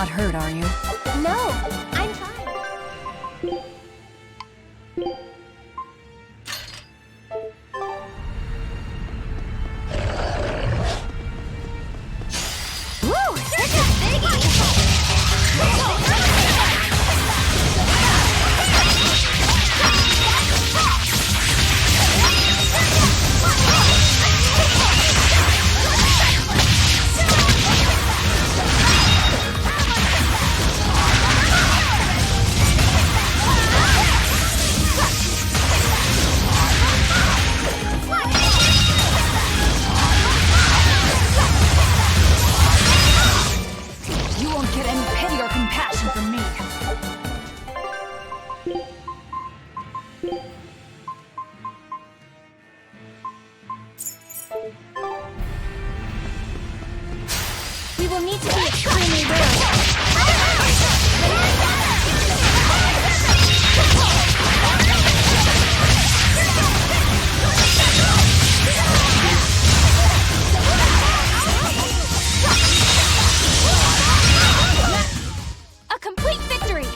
not hurt, are you? No, I'm fine. Woo! Such a biggie! You won't get any pity or compassion from me. We will need to be extremely wary. A complete victory!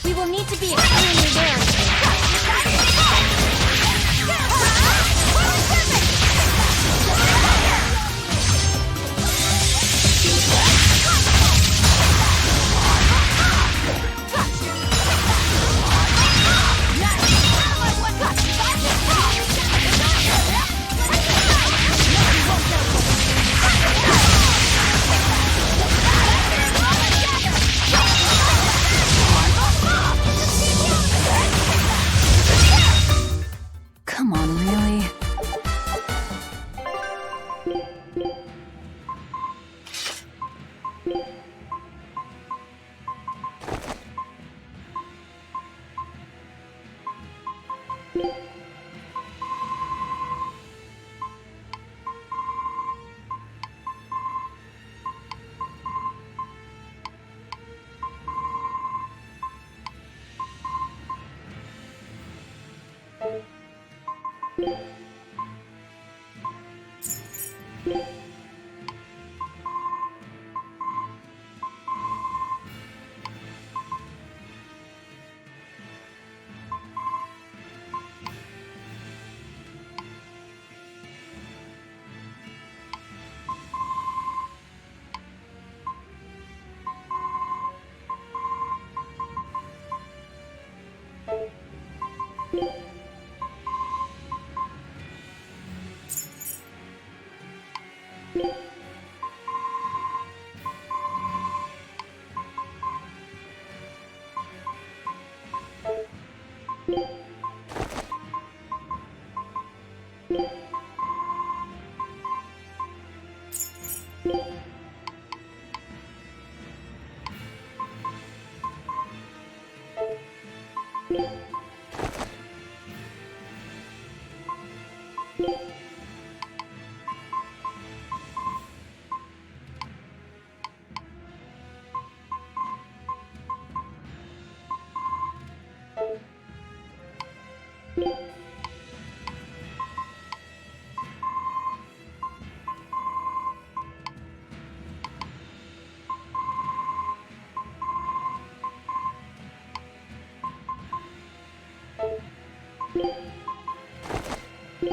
We will need to be extremely wary. Come on, really? I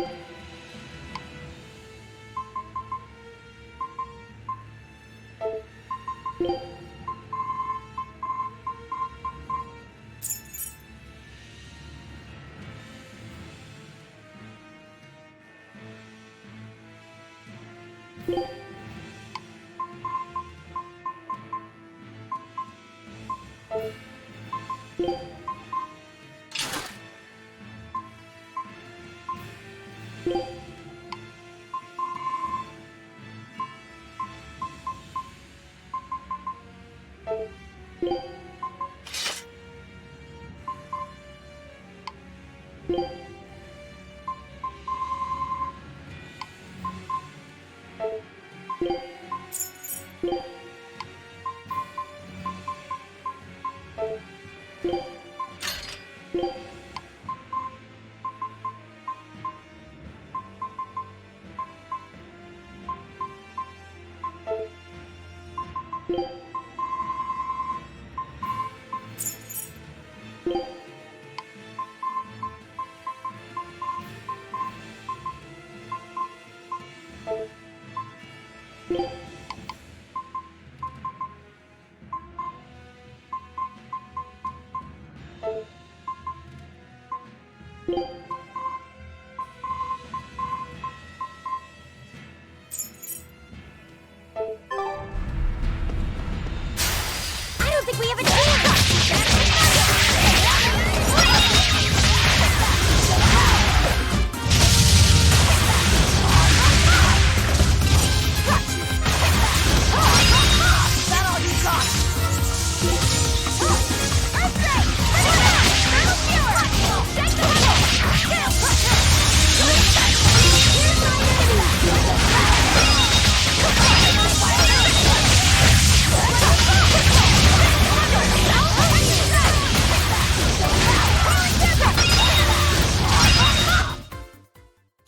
don't think we have a chance! Is that all you got?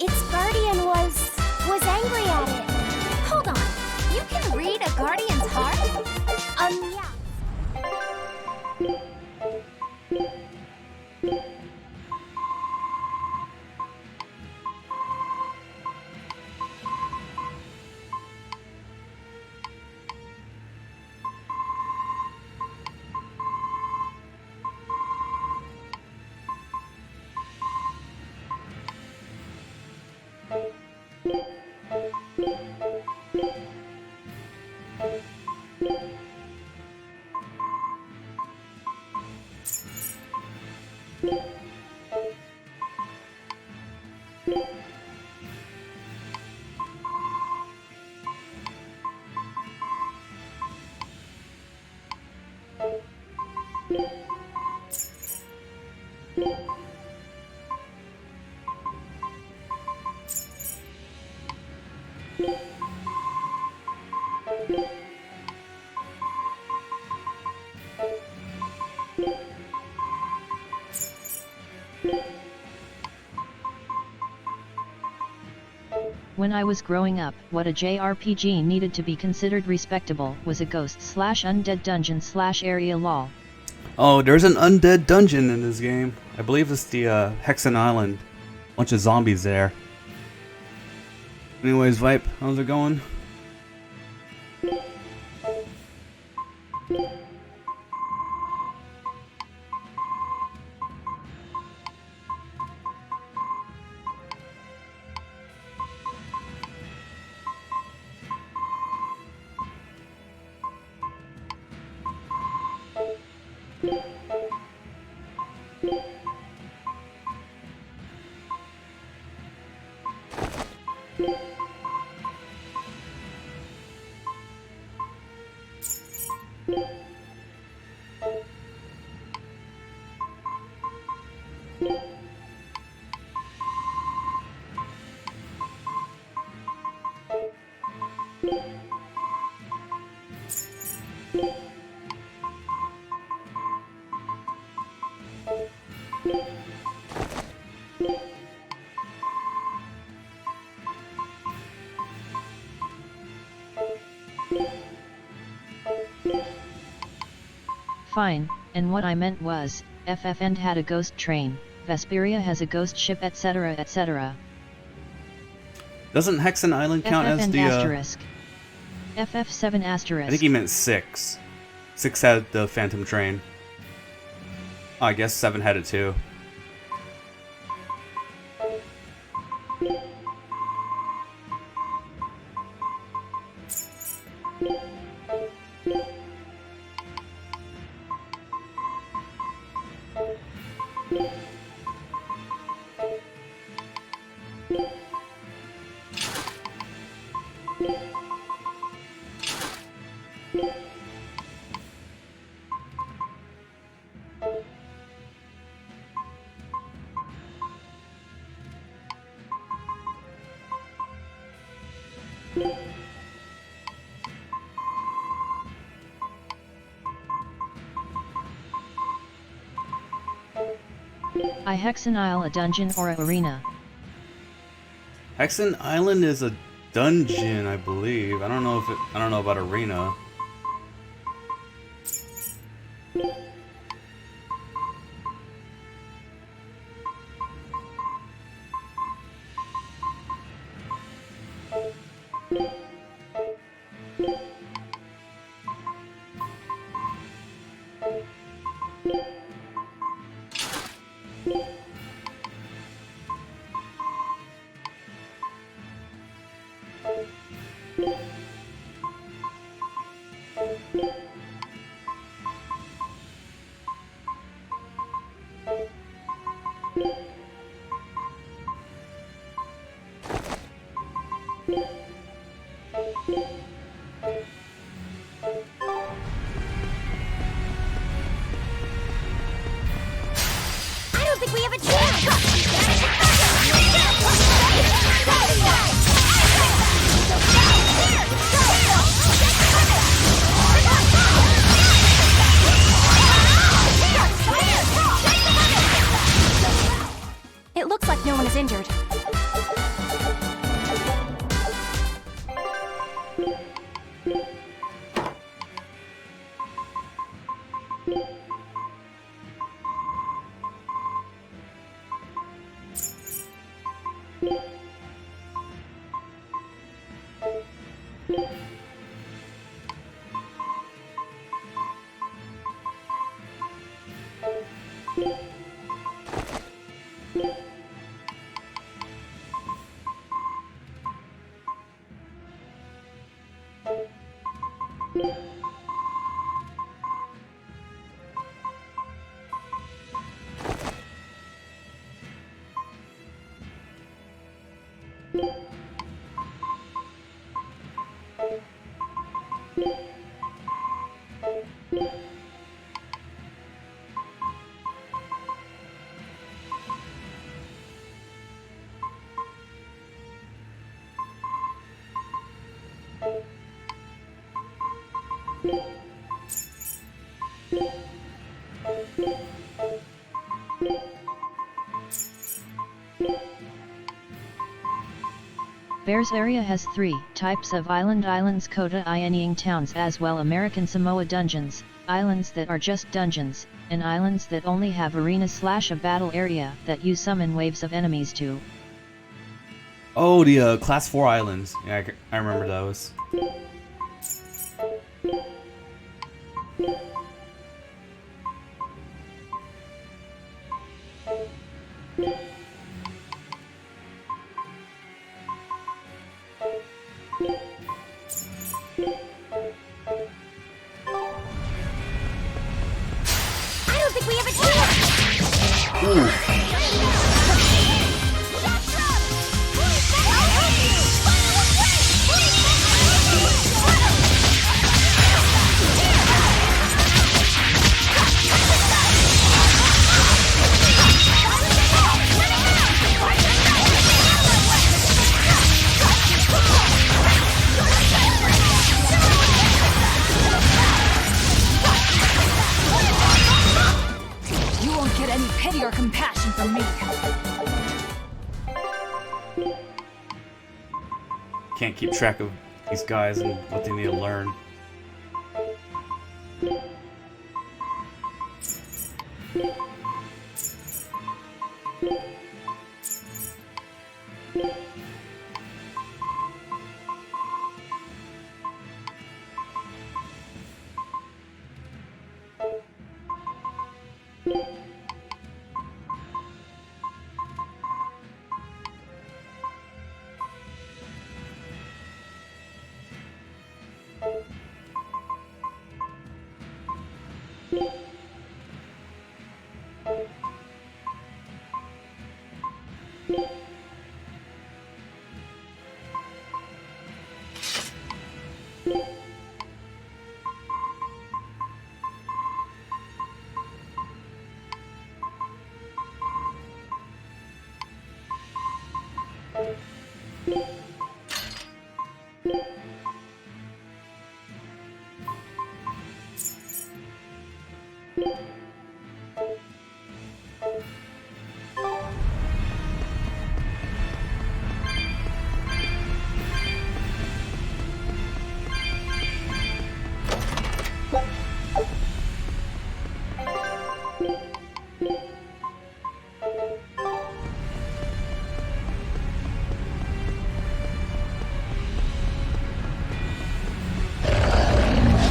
Its guardian was angry at it. Hold on. You can read a guardian's heart? Yeah. When I was growing up, what a JRPG needed to be considered respectable was a ghost/undead dungeon/area lol. Oh, there's an undead dungeon in this game. I believe it's the Hexen Island. Bunch of zombies there. Anyways, Vipe, how's it going? Fine, and what I meant was, FF End had a ghost train, Vesperia has a ghost ship, etc., etc. Doesn't Hexen Island count FF as and the? asterisk. FF7 asterisk. I think he meant 6. 6 had the Phantom Train. Oh, I guess 7 had it too. I Hexen Isle a dungeon or a arena? Hexen Island is a dungeon, I believe. I don't know about arena. I don't think we have a chance! It looks like no one is injured. Berseria has 3 types of islands: Kota Ianying towns, as well American Samoa dungeons, islands that are just dungeons, and islands that only have arena/a battle area that you summon waves of enemies to. Oh, the Class 4 islands. Yeah, I remember those. I don't think we have a chance! You won't get any pity or compassion from me. Can't keep track of these guys and what they need to learn.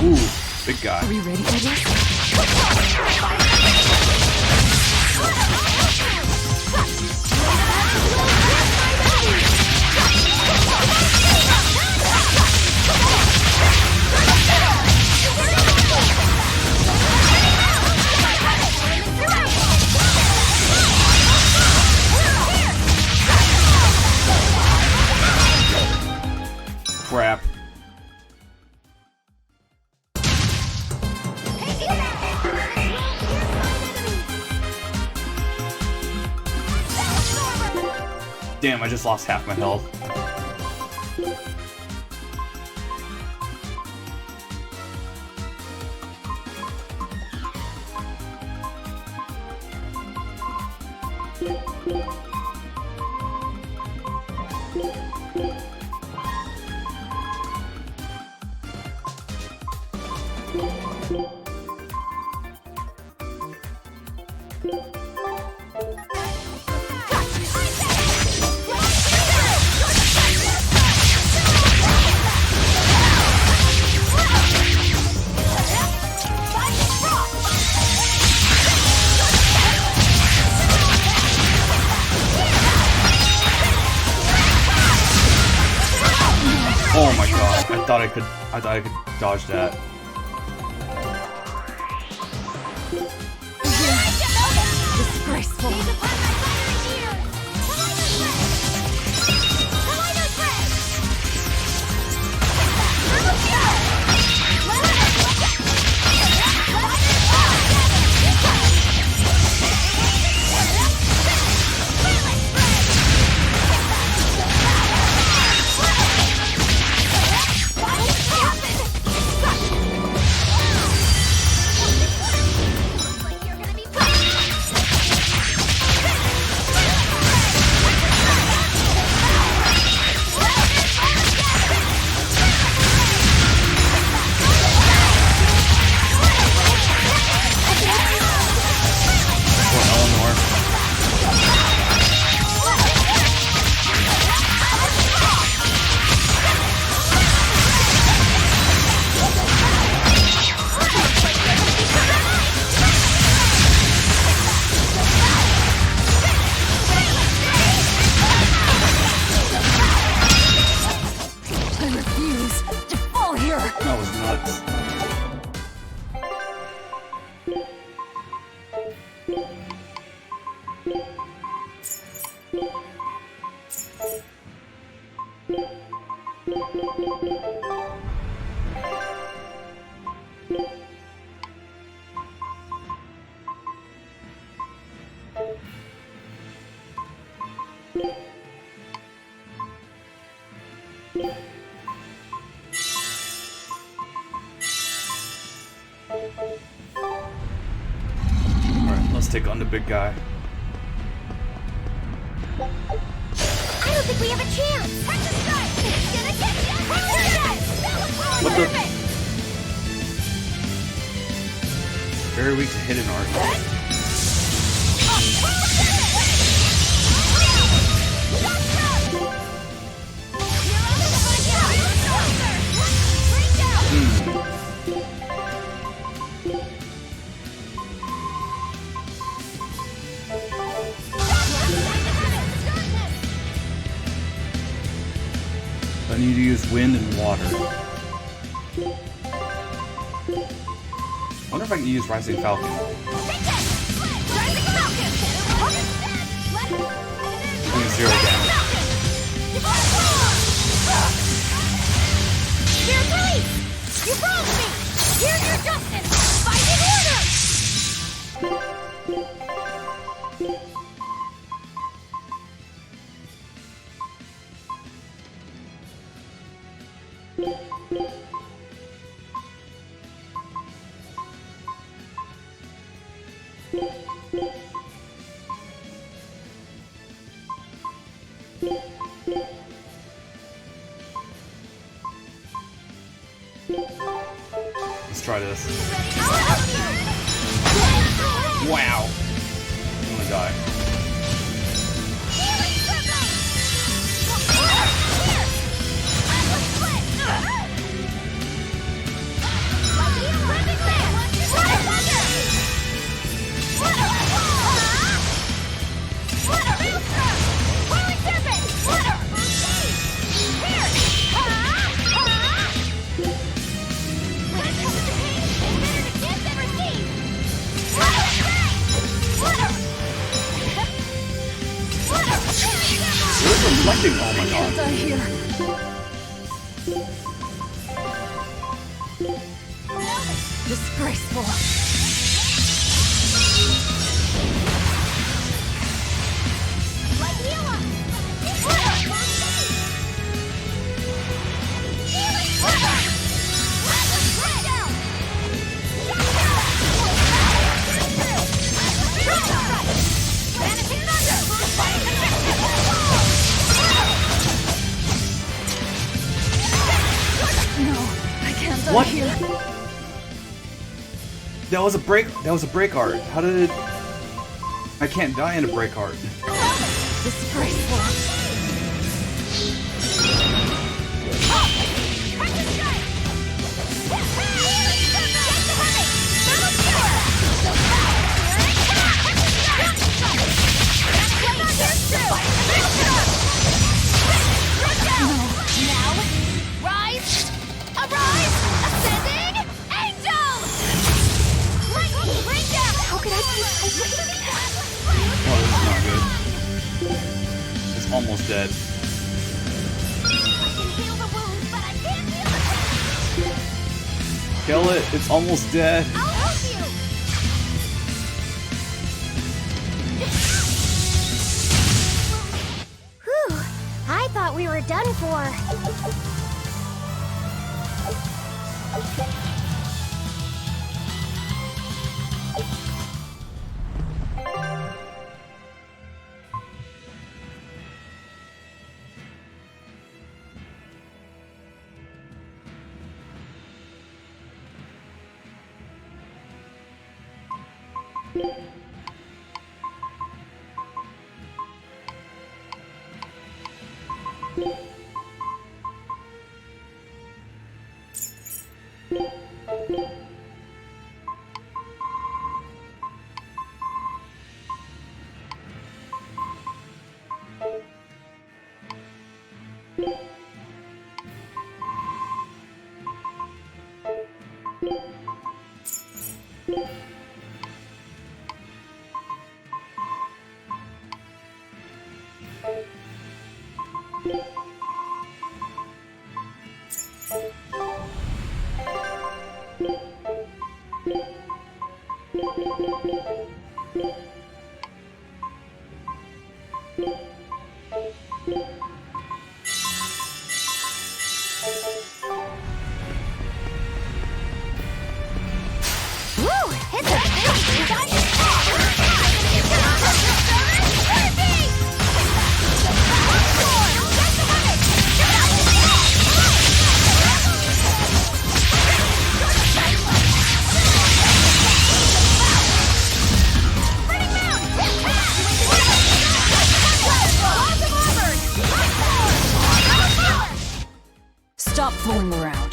Ooh, big guy. Are we ready for this? Crap. Damn, I just lost half my health. Oh my god, I thought I could dodge that. Disgraceful. That was nuts. Alright, let's take on the big guy. I don't think we have a chance. It's gonna catch you. What the? Very weak to hidden art. I need to use wind and water. wonder if I can use Rising Falcon. Only 0 damage. Here's release! You broke me! Here's your justice! Fight in order! Let's try this. I'll help you! Wow. I'm gonna die. Healing circle! Here! Atlas split! Ripping land! Water thunder! Water maelstrom! Whirling serpent! Water! Here! When it comes to pain, it's better to give than receive! Water! Water! Water! Where's reflecting? Oh my god. Can't die here. Disgraceful. Like Mila! Water! Healing water! Atlas split! Vanishing thunder! Fighting conviction! No, I can't die What? here. That was a break art. How did it... I can't die in a break art. Disgraceful. Now, rise, arise, ascending, angel! Lightning, rain down! How could I Oh, this is not good. It's almost dead. I can heal the wounds, but I can't heal the pain! Kill it. It's almost dead. I'll help you! Whew, I thought we were done for. Woo! It's a Stop fooling around.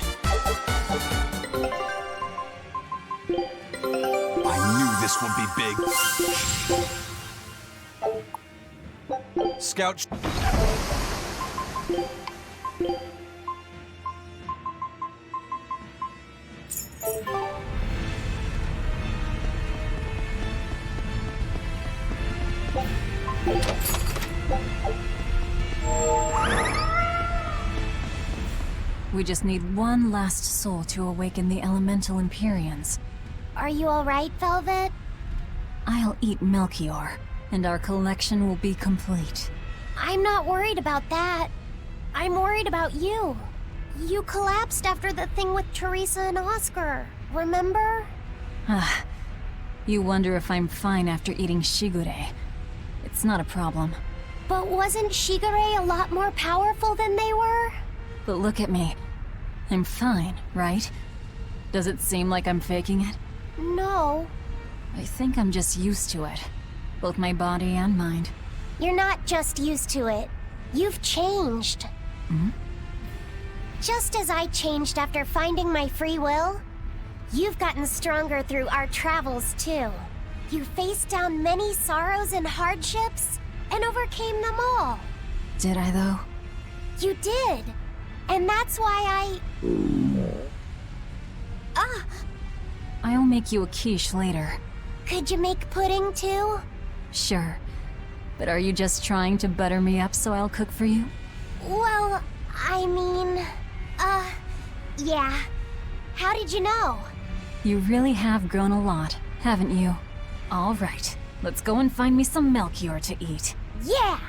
I knew this would be big. Scout. We just need one last soul to awaken the elemental Empyreans. Are you alright, Velvet? I'll eat Melchior, and our collection will be complete. I'm not worried about that. I'm worried about you. You collapsed after the thing with Teresa and Oscar, remember? Ah, you wonder if I'm fine after eating Shigure. It's not a problem. But wasn't Shigure a lot more powerful than they were? But look at me. I'm fine, right? Does it seem like I'm faking it? No. I think I'm just used to it. Both my body and mind. You're not just used to it. You've changed. Hmm? Just as I changed after finding my free will, you've gotten stronger through our travels too. You faced down many sorrows and hardships, and overcame them all. Did I though? You did. And that's why I'll make you a quiche later. Could you make pudding too? Sure. But are you just trying to butter me up so I'll cook for you? Well, I mean, yeah. How did you know? You really have grown a lot, haven't you? All right, let's go and find me some Melchior to eat. Yeah!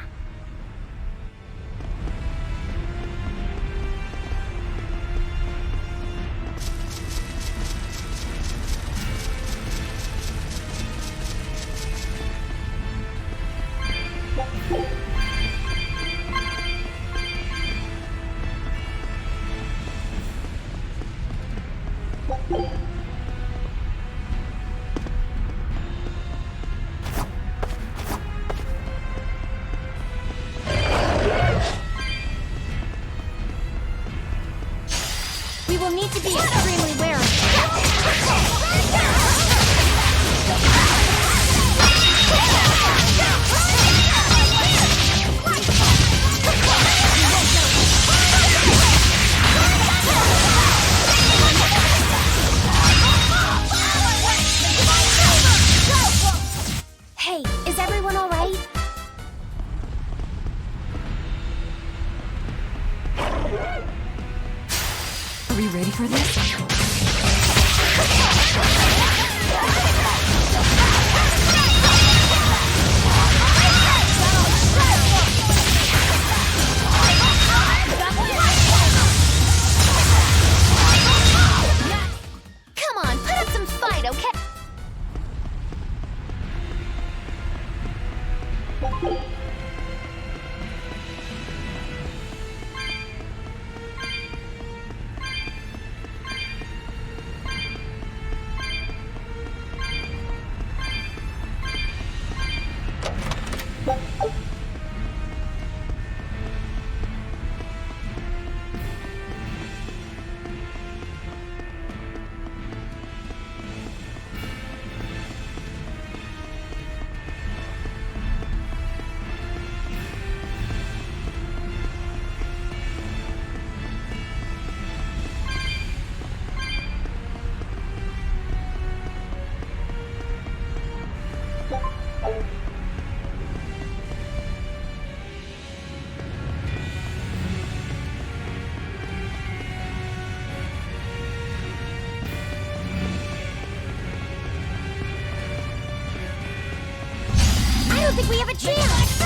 We will need to be extremely wary. Hey, is everyone all right? Are we ready for this? Come on, put up some fight, okay? I don't think we have a chance!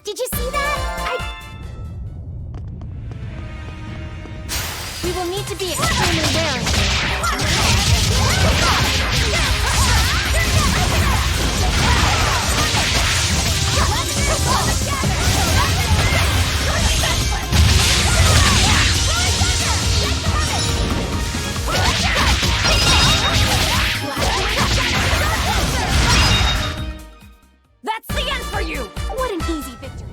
Did you see that? We will need to be extremely wary. That's the end for you! What an easy victory.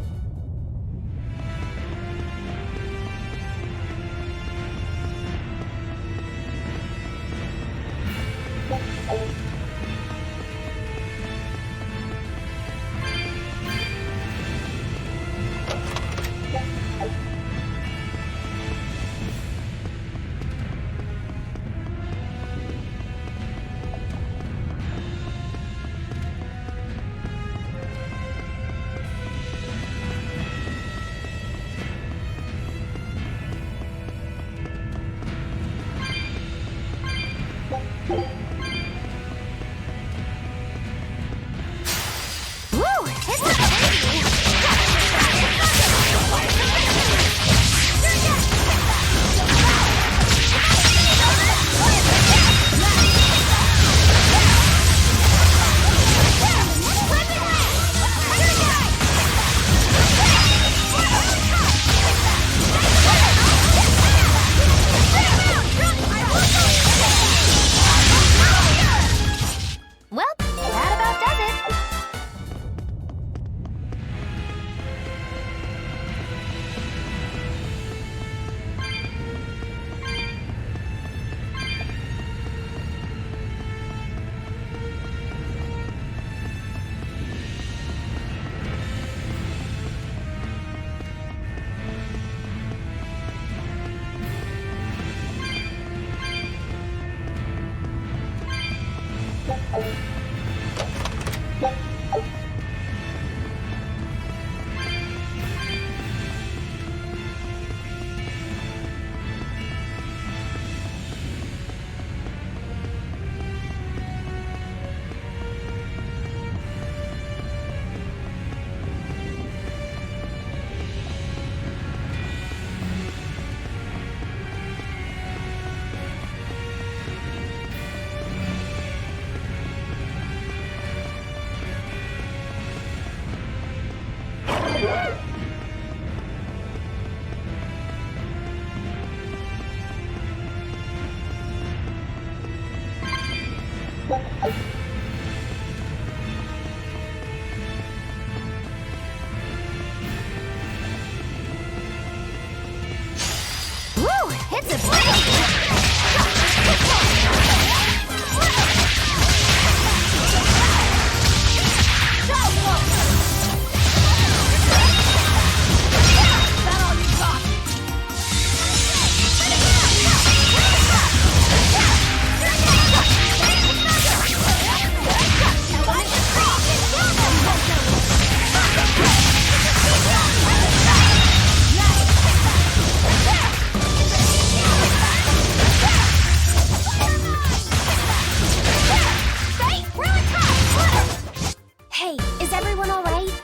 Hey, is everyone all right?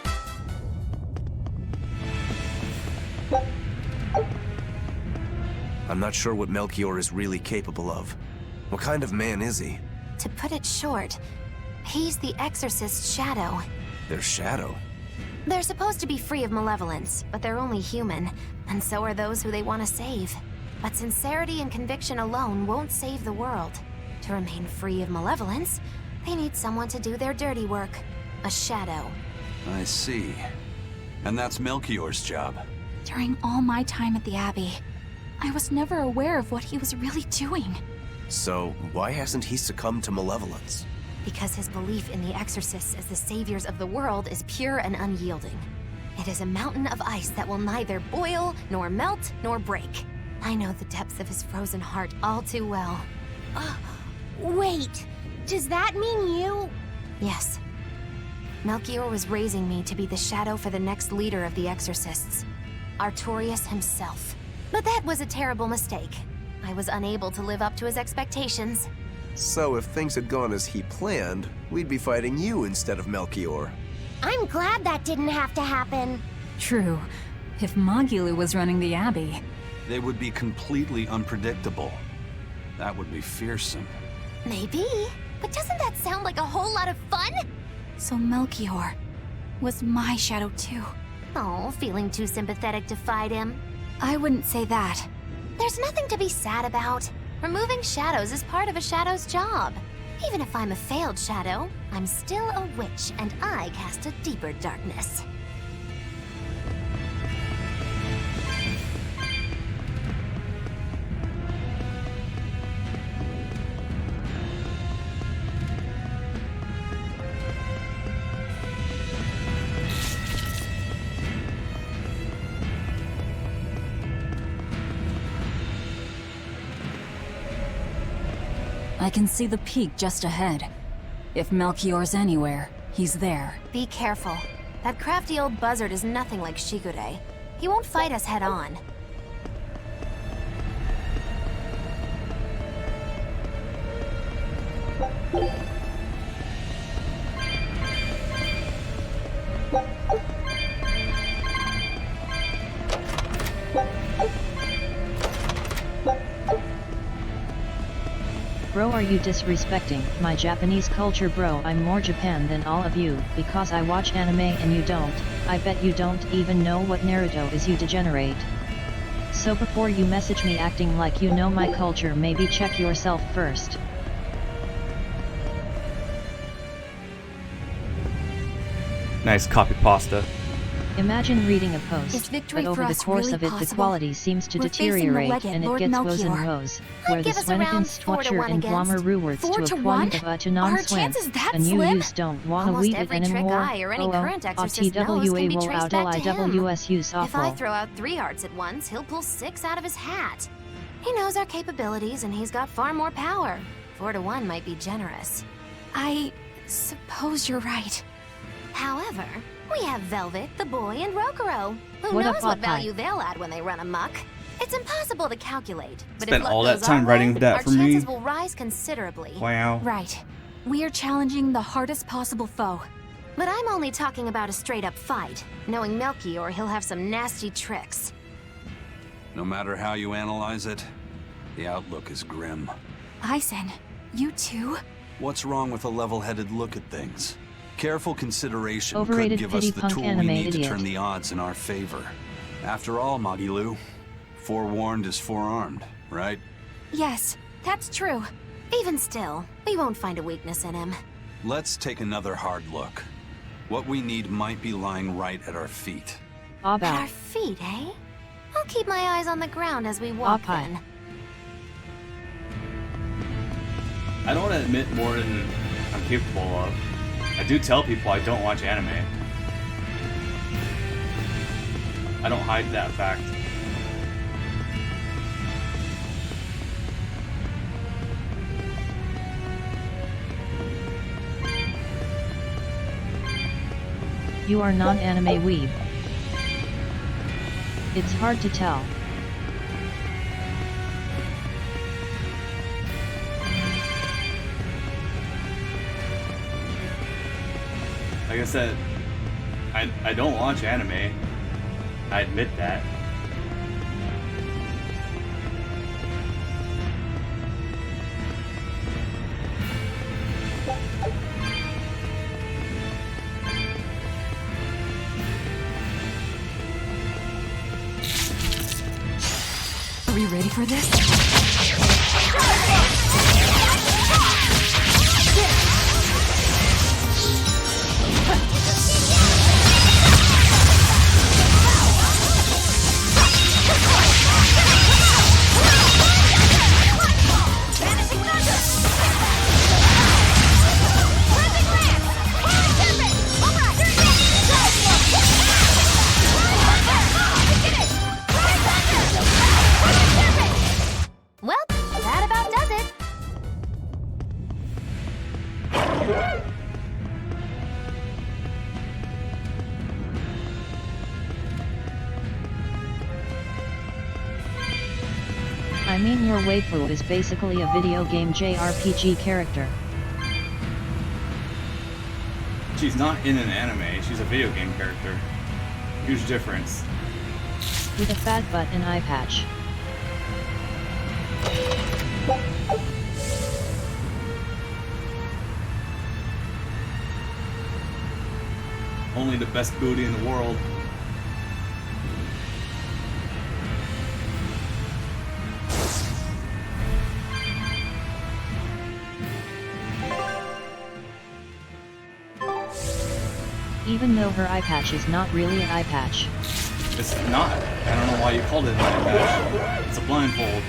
I'm not sure what Melchior is really capable of. What kind of man is he? To put it short, he's the Exorcist's shadow. Their shadow? They're supposed to be free of malevolence, but they're only human, and so are those who they want to save. But sincerity and conviction alone won't save the world. To remain free of malevolence, they need someone to do their dirty work. A shadow. I see. And that's Melchior's job. During all my time at the Abbey, I was never aware of what he was really doing. So, why hasn't he succumbed to malevolence? Because his belief in the Exorcists as the saviors of the world is pure and unyielding. It is a mountain of ice that will neither boil, nor melt, nor break. I know the depths of his frozen heart all too well. Wait, does that mean you... Yes. Melchior was raising me to be the shadow for the next leader of the Exorcists. Artorius himself. But that was a terrible mistake. I was unable to live up to his expectations. So if things had gone as he planned, we'd be fighting you instead of Melchior. I'm glad that didn't have to happen. True. If Magulu was running the Abbey. They would be completely unpredictable. That would be fearsome. Maybe. But doesn't that sound like a whole lot of fun? So Melchior was my shadow too. Oh, feeling too sympathetic to fight him? I wouldn't say that. There's nothing to be sad about. Removing shadows is part of a shadow's job. Even if I'm a failed shadow, I'm still a witch, and I cast a deeper darkness. I can see the peak just ahead. If Melchior's anywhere, he's there. Be careful. That crafty old buzzard is nothing like Shigure. He won't fight us head on. Bro, are you disrespecting my Japanese culture? Bro, I'm more Japan than all of you, because I watch anime and you don't. I bet you don't even know what Naruto is, you degenerate. So before you message me acting like you know my culture, maybe check yourself first. Nice copy pasta. Imagine reading a Is post, victory but for over the us course really of it the possible? quality seems to We're facing the deteriorate legate, and it Lord gets woes and Melchior. woes, where the give us around Swennigan 4 to 1 Stwatcher and against. Guamer Ruwards 4 to to a 1? Quant to Are non-Swen, chances that and you slim? use don't wanna Almost weave it every trick anymore. I or any current exorcist knows TWA can be will traced out back to him. LIWS use If I awful. throw out 3 hearts at once, he'll pull 6 out of his hat. He knows our capabilities, and he's got far more power. 4 to 1 might be generous. I suppose you're right. However, we have Velvet, the boy, and Rokuro. Who What a knows what pot value pie. they'll add when they run amok? It's impossible to calculate, but Spent if luck all that goes time our writing way, that our for me. chances will rise considerably. Wow. Right. We are challenging the hardest possible foe. But I'm only talking about a straight-up fight. Knowing Melchior, he'll have some nasty tricks. No matter how you analyze it, the outlook is grim. Eisen, you too? What's wrong with a level-headed look at things? Careful consideration Overrated could give us pity the punk tool we anime need to idiot. turn the odds in our favor. After all, Magilu, forewarned is forearmed, right? Yes, that's true. Even still, we won't find a weakness in him. Let's take another hard look. What we need might be lying right at our feet. At our About. feet, eh? I'll keep my eyes on the ground as we walk Pie. then. I don't want to admit more than I'm capable of. I do tell people I don't watch anime. I don't hide that fact. You are non-anime weeb. It's hard to tell. Like I said, I don't watch anime. I admit that. Are we ready for this? Well, that about does it. I mean, your waifu is basically a video game JRPG character. She's not in an anime, she's a video game character. Huge difference. With a fat butt and eye patch. Only the best booty in the world. Even though her eye patch is not really an eye patch. It's not. I don't know why you called it an eye patch. It's a blindfold.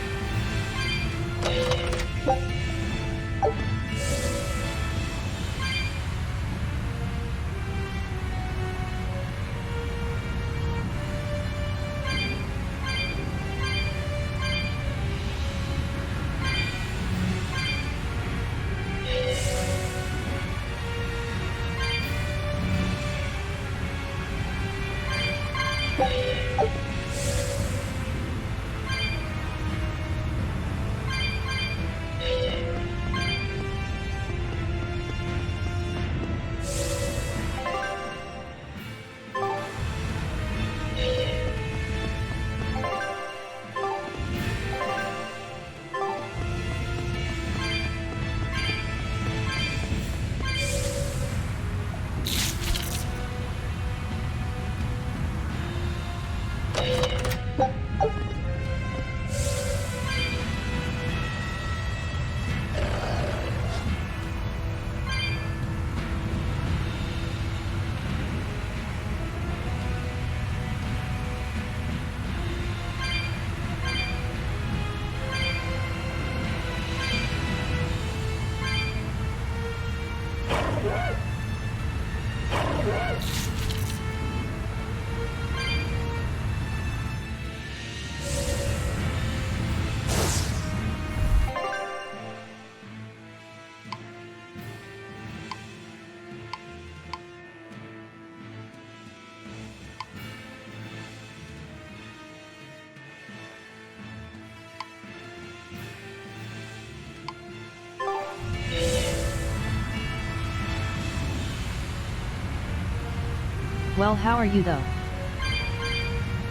Well, how are you though?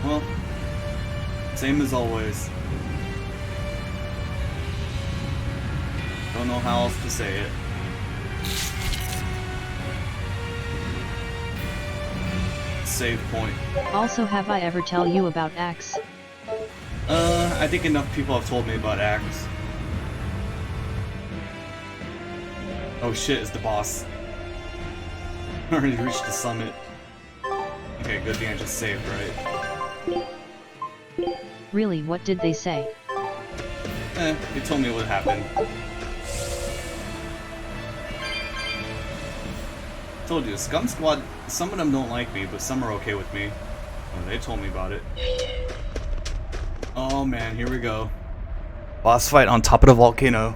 Well, same as always. Don't know how else to say it. Save point. Also, have I ever tell you about Axe? I think enough people have told me about Axe. Oh shit, it's the boss. Already reached the summit. Okay, good thing I just saved, right? Really, what did they say? They told me what happened. Told you, Scum Squad, some of them don't like me, but some are okay with me. Oh, they told me about it. Oh man, here we go. Boss fight on top of the volcano.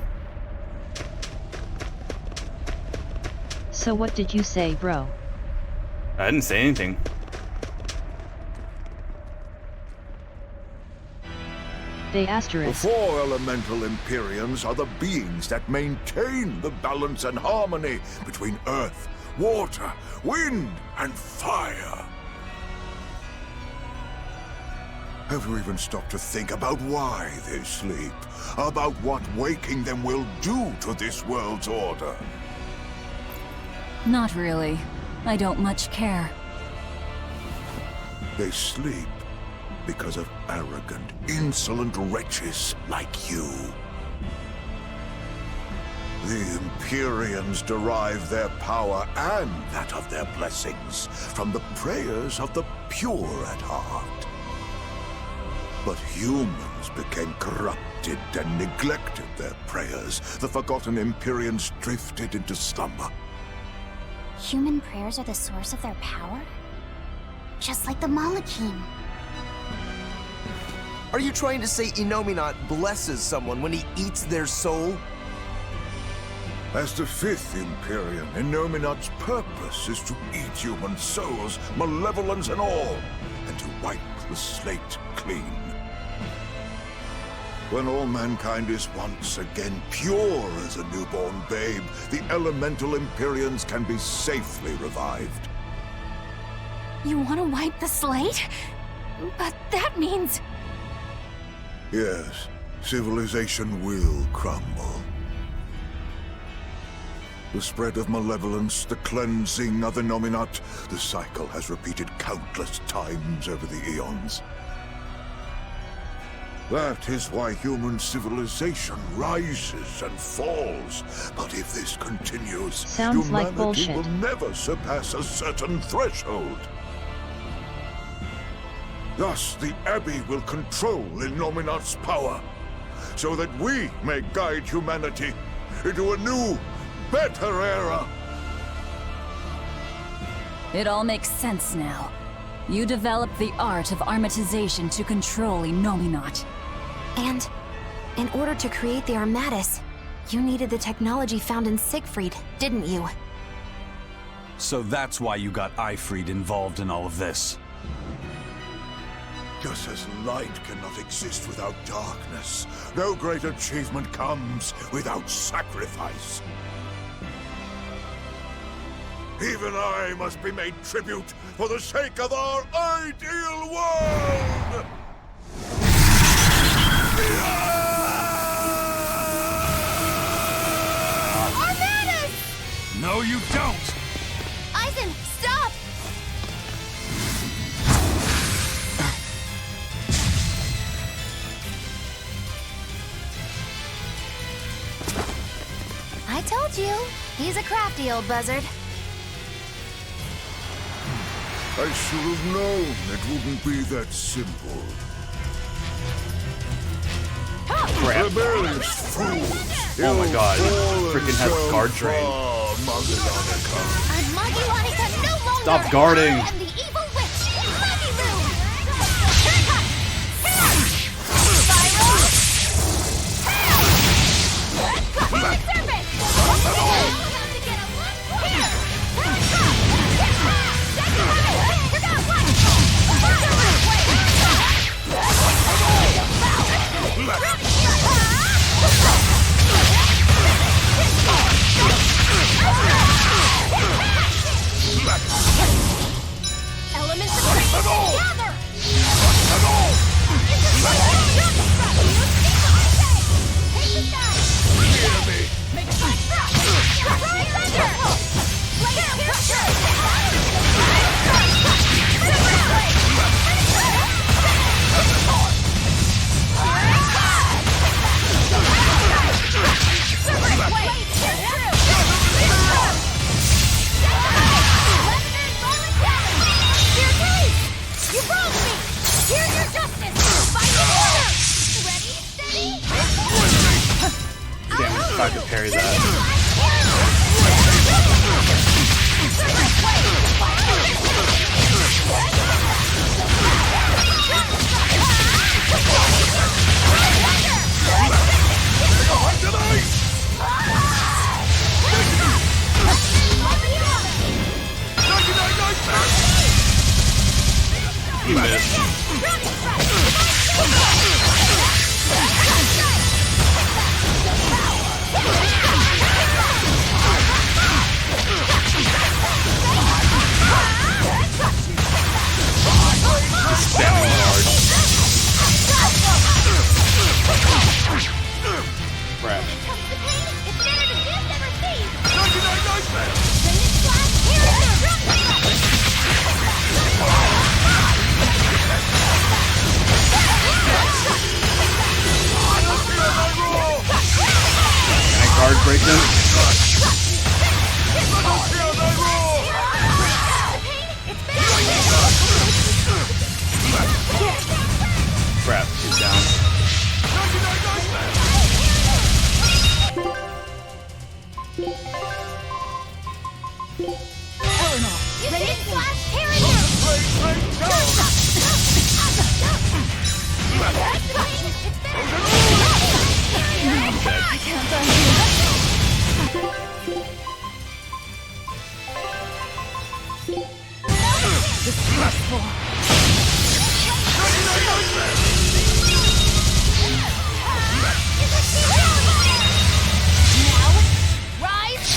So what did you say, bro? I didn't say anything. They The asterisk. 4 elemental Empyreans are the beings that maintain the balance and harmony between earth, water, wind, and fire. Have you even stopped to think about why they sleep? About what waking them will do to this world's order? Not really. I don't much care. They sleep because of arrogant, insolent wretches like you. The Empyreans derive their power and that of their blessings from the prayers of the pure at heart. But humans became corrupted and neglected their prayers. The forgotten Empyreans drifted into slumber. Human prayers are the source of their power? Just like the Malachim. Are you trying to say Innominat blesses someone when he eats their soul? As the 5th Empyrean, Innominat's purpose is to eat human souls, malevolence and all, and to wipe the slate clean. When all mankind is once again pure as a newborn babe, the elemental Empyreans can be safely revived. You want to wipe the slate? But that means... Yes, civilization will crumble. The spread of malevolence, the cleansing of Innominat, the cycle has repeated countless times over the eons. That is why human civilization rises and falls. But if this continues, Sounds like humanity bullshit. will never surpass a certain threshold. Thus, the Abbey will control Innominat's power, so that we may guide humanity into a new, better era. It all makes sense now. You developed the art of armatization to control Innominat. And in order to create the Armatus, you needed the technology found in Siegfried, didn't you? So that's why you got Ifried involved in all of this. Just as light cannot exist without darkness, no great achievement comes without sacrifice. Even I must be made tribute for the sake of our ideal world! Armatus! No, you don't! Eisen, stop! I told you, he's a crafty old buzzard. I should have known it wouldn't be that simple. Crap. Rebellious fools! Oh my god. Ill-fallen Freaking has so guard train. far, Magadonica. Magiwanika no longer Stop guarding. I am the evil witch, Magilu! Haircut! Spiral! Cosmic Serpent! About to get a one here! Haircut! You got one! Elements of creation gather! Take this guy! Hear me! Make a fine drop! Right thunder! You broke me! Here's your justice! Fighting order! Ready, steady, Damn, if I could parry that. Super them. Crap, he's down. Eleanor, ready? Flash, here and now! I'm dead. I can't undo Disgraceful. Rise!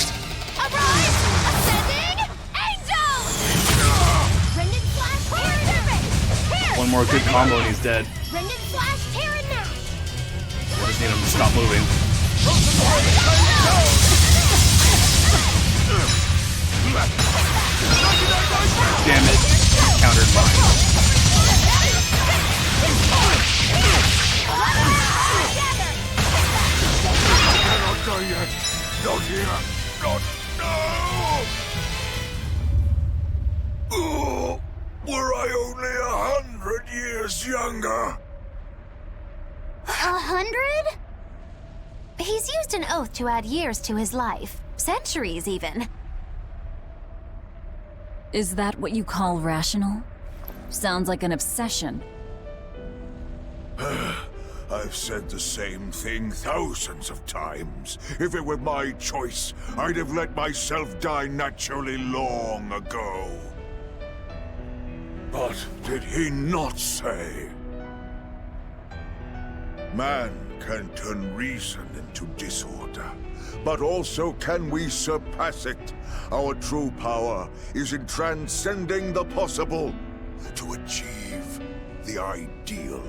Arise! Ascending! Angel! Rendon Flash, here! One more good combo and he's dead. Rendon Flash, here and now! I just need him to stop moving. Damn it. Countered mine. Cannot die yet. Not here. Not now. Oh, were I only 100 years younger? 100? He's used an oath to add years to his life. Centuries, even. Is that what you call rational? Sounds like an obsession. I've said the same thing thousands of times. If it were my choice, I'd have let myself die naturally long ago. But did he not say? Man can turn reason into disorder, but also can we surpass it? Our true power is in transcending the possible to achieve the ideal.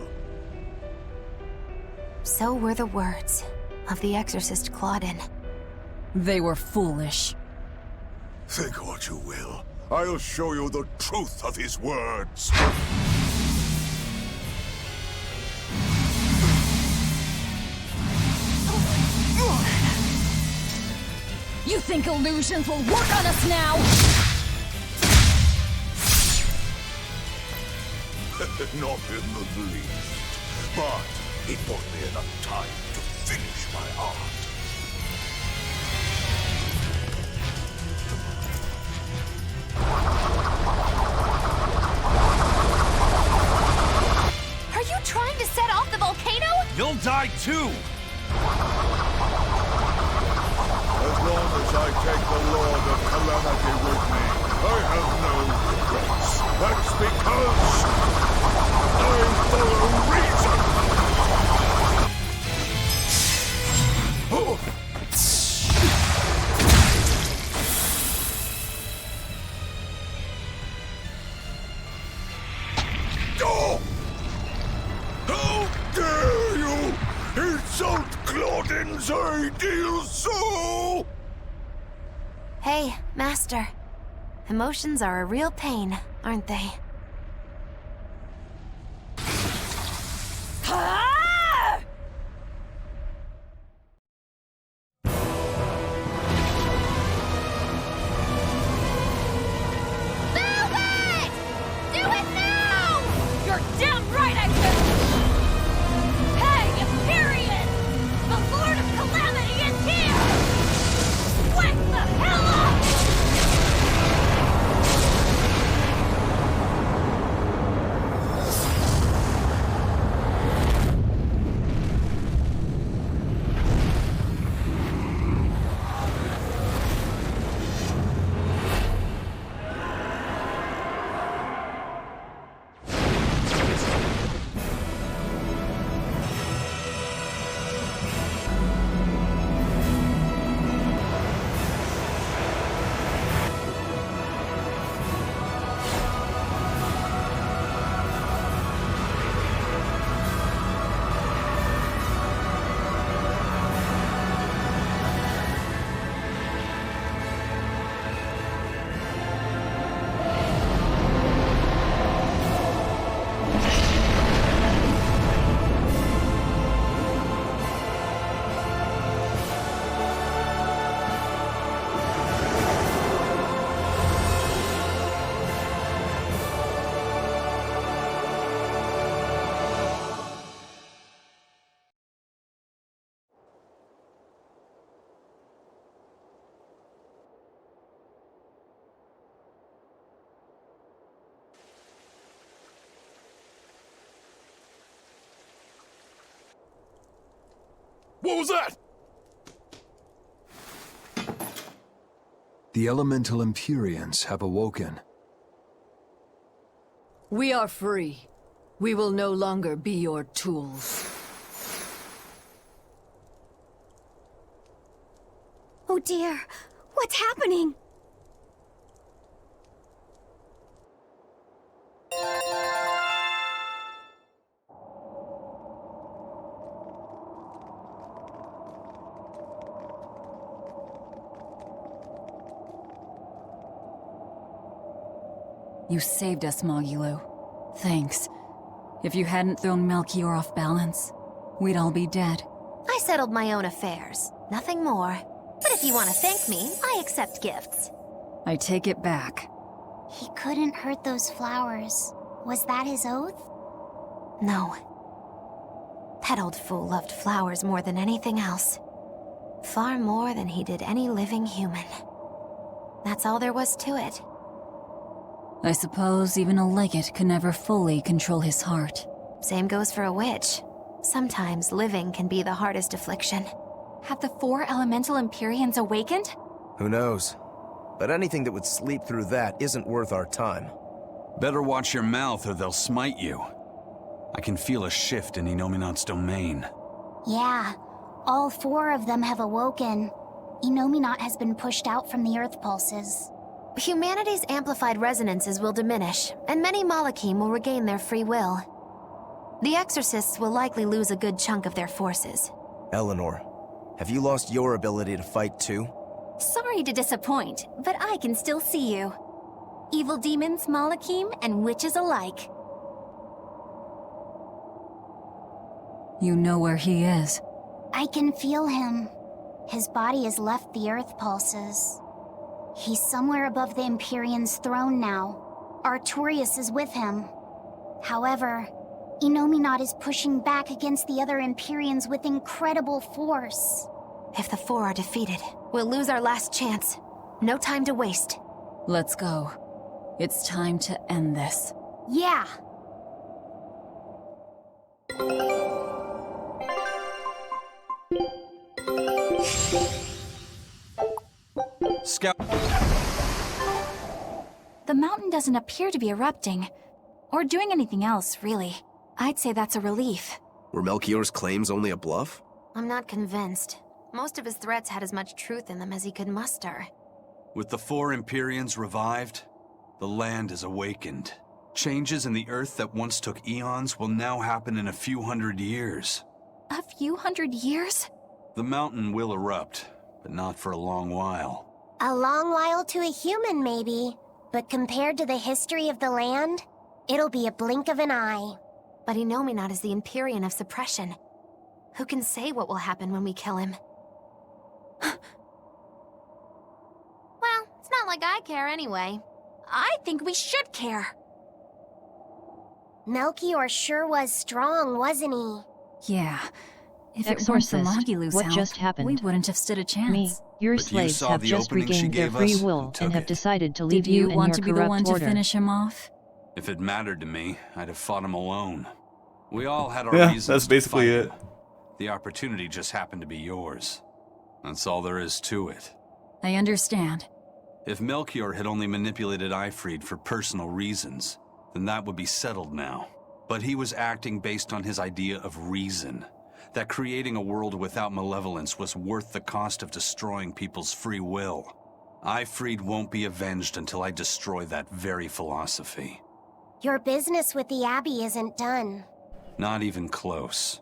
So were the words of the exorcist Claudin. They were foolish. Think what you will. I'll show you the truth of his words. You think illusions will work on us now? Not in the least. But it bought me enough time to finish my art. Are you trying to set off the volcano? You'll die too! As long as I take the Lord of Calamity with me, I have no regrets. That's because I follow reason! Oh. Oh! How dare you insult Claudin's ideal soul! Hey, Master. Emotions are a real pain, aren't they? You're damn right I will! Hey, Period! The Lord of Calamity is here! Wake the hell up! What was that? The elemental Empyreans have awoken. We are free. We will no longer be your tools. Oh dear, what's happening? You saved us, Magilou. Thanks. If you hadn't thrown Melchior off balance, we'd all be dead. I settled my own affairs. Nothing more. But if you want to thank me, I accept gifts. I take it back. He couldn't hurt those flowers. Was that his oath? No. That old fool loved flowers more than anything else. Far more than he did any living human. That's all there was to it. I suppose even a legate could never fully control his heart. Same goes for a witch. Sometimes living can be the hardest affliction. Have the 4 elemental Empyreans awakened? Who knows? But anything that would sleep through that isn't worth our time. Better watch your mouth or they'll smite you. I can feel a shift in Inominat's domain. Yeah, all 4 of them have awoken. Inominat has been pushed out from the Earth pulses. Humanity's amplified resonances will diminish, and many Malachim will regain their free will. The Exorcists will likely lose a good chunk of their forces. Eleanor, have you lost your ability to fight too? Sorry to disappoint, but I can still see you. Evil demons, Malachim, and witches alike. You know where he is. I can feel him. His body has left the Earth pulses. He's somewhere above the Empyrean's throne now. Artorias is with him. However, Inominat is pushing back against the other Empyreans with incredible force. If the 4 are defeated, we'll lose our last chance. No time to waste. Let's go. It's time to end this. Yeah. Scout. The mountain doesn't appear to be erupting, or doing anything else, really. I'd say that's a relief. Were Melchior's claims only a bluff? I'm not convinced. Most of his threats had as much truth in them as he could muster. With the 4 Empyreans revived, the land is awakened. Changes in the Earth that once took eons will now happen in a few hundred years. A few hundred years? The mountain will erupt, but not for a long while. A long while to a human, maybe. But compared to the history of the land, it'll be a blink of an eye. But Inominat is the Empyrean of suppression. Who can say what will happen when we kill him? Well, it's not like I care anyway. I think we should care. Melchior sure was strong, wasn't he? Yeah. If it weren't for Exorcist, Magilou's what help, just happened? we wouldn't have stood a chance. Me, your But you slaves saw have the just opening she regained their gave free us will and took and have it. decided to leave Did you in want your to be the corrupt one to order. finish him off? If it mattered to me, I'd have fought him alone. We all had our Yeah, reasons that's to basically fight it. him. The opportunity just happened to be yours. That's all there is to it. I understand. If Melchior had only manipulated Ifrid for personal reasons, then that would be settled now. But he was acting based on his idea of reason. That creating a world without malevolence was worth the cost of destroying people's free will. Ifrid won't be avenged until I destroy that very philosophy. Your business with the Abbey isn't done. Not even close.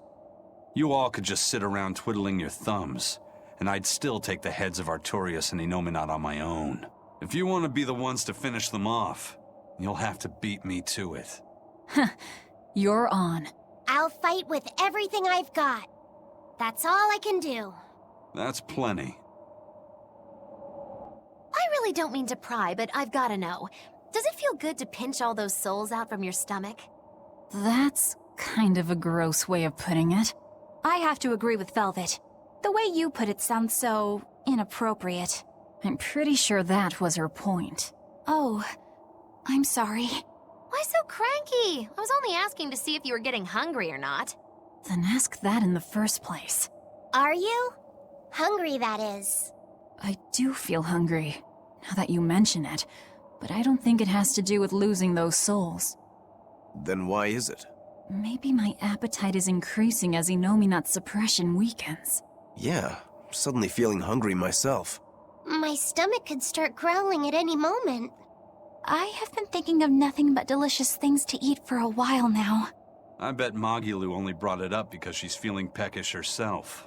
You all could just sit around twiddling your thumbs, and I'd still take the heads of Artorias and Inominat on my own. If you want to be the ones to finish them off, you'll have to beat me to it. You're on. I'll fight with everything I've got. That's all I can do. That's plenty. I really don't mean to pry, but I've gotta know. Does it feel good to pinch all those souls out from your stomach? That's kind of a gross way of putting it. I have to agree with Velvet. The way you put it sounds so inappropriate. I'm pretty sure that was her point. Oh, I'm sorry. Why so cranky? I was only asking to see if you were getting hungry or not. Then ask that in the first place. Are you? Hungry, that is. I do feel hungry, now that you mention it, but I don't think it has to do with losing those souls. Then why is it? Maybe my appetite is increasing as Inominat's suppression weakens. Yeah, suddenly feeling hungry myself. My stomach could start growling at any moment. I have been thinking of nothing but delicious things to eat for a while now. I bet Magilu only brought it up because she's feeling peckish herself.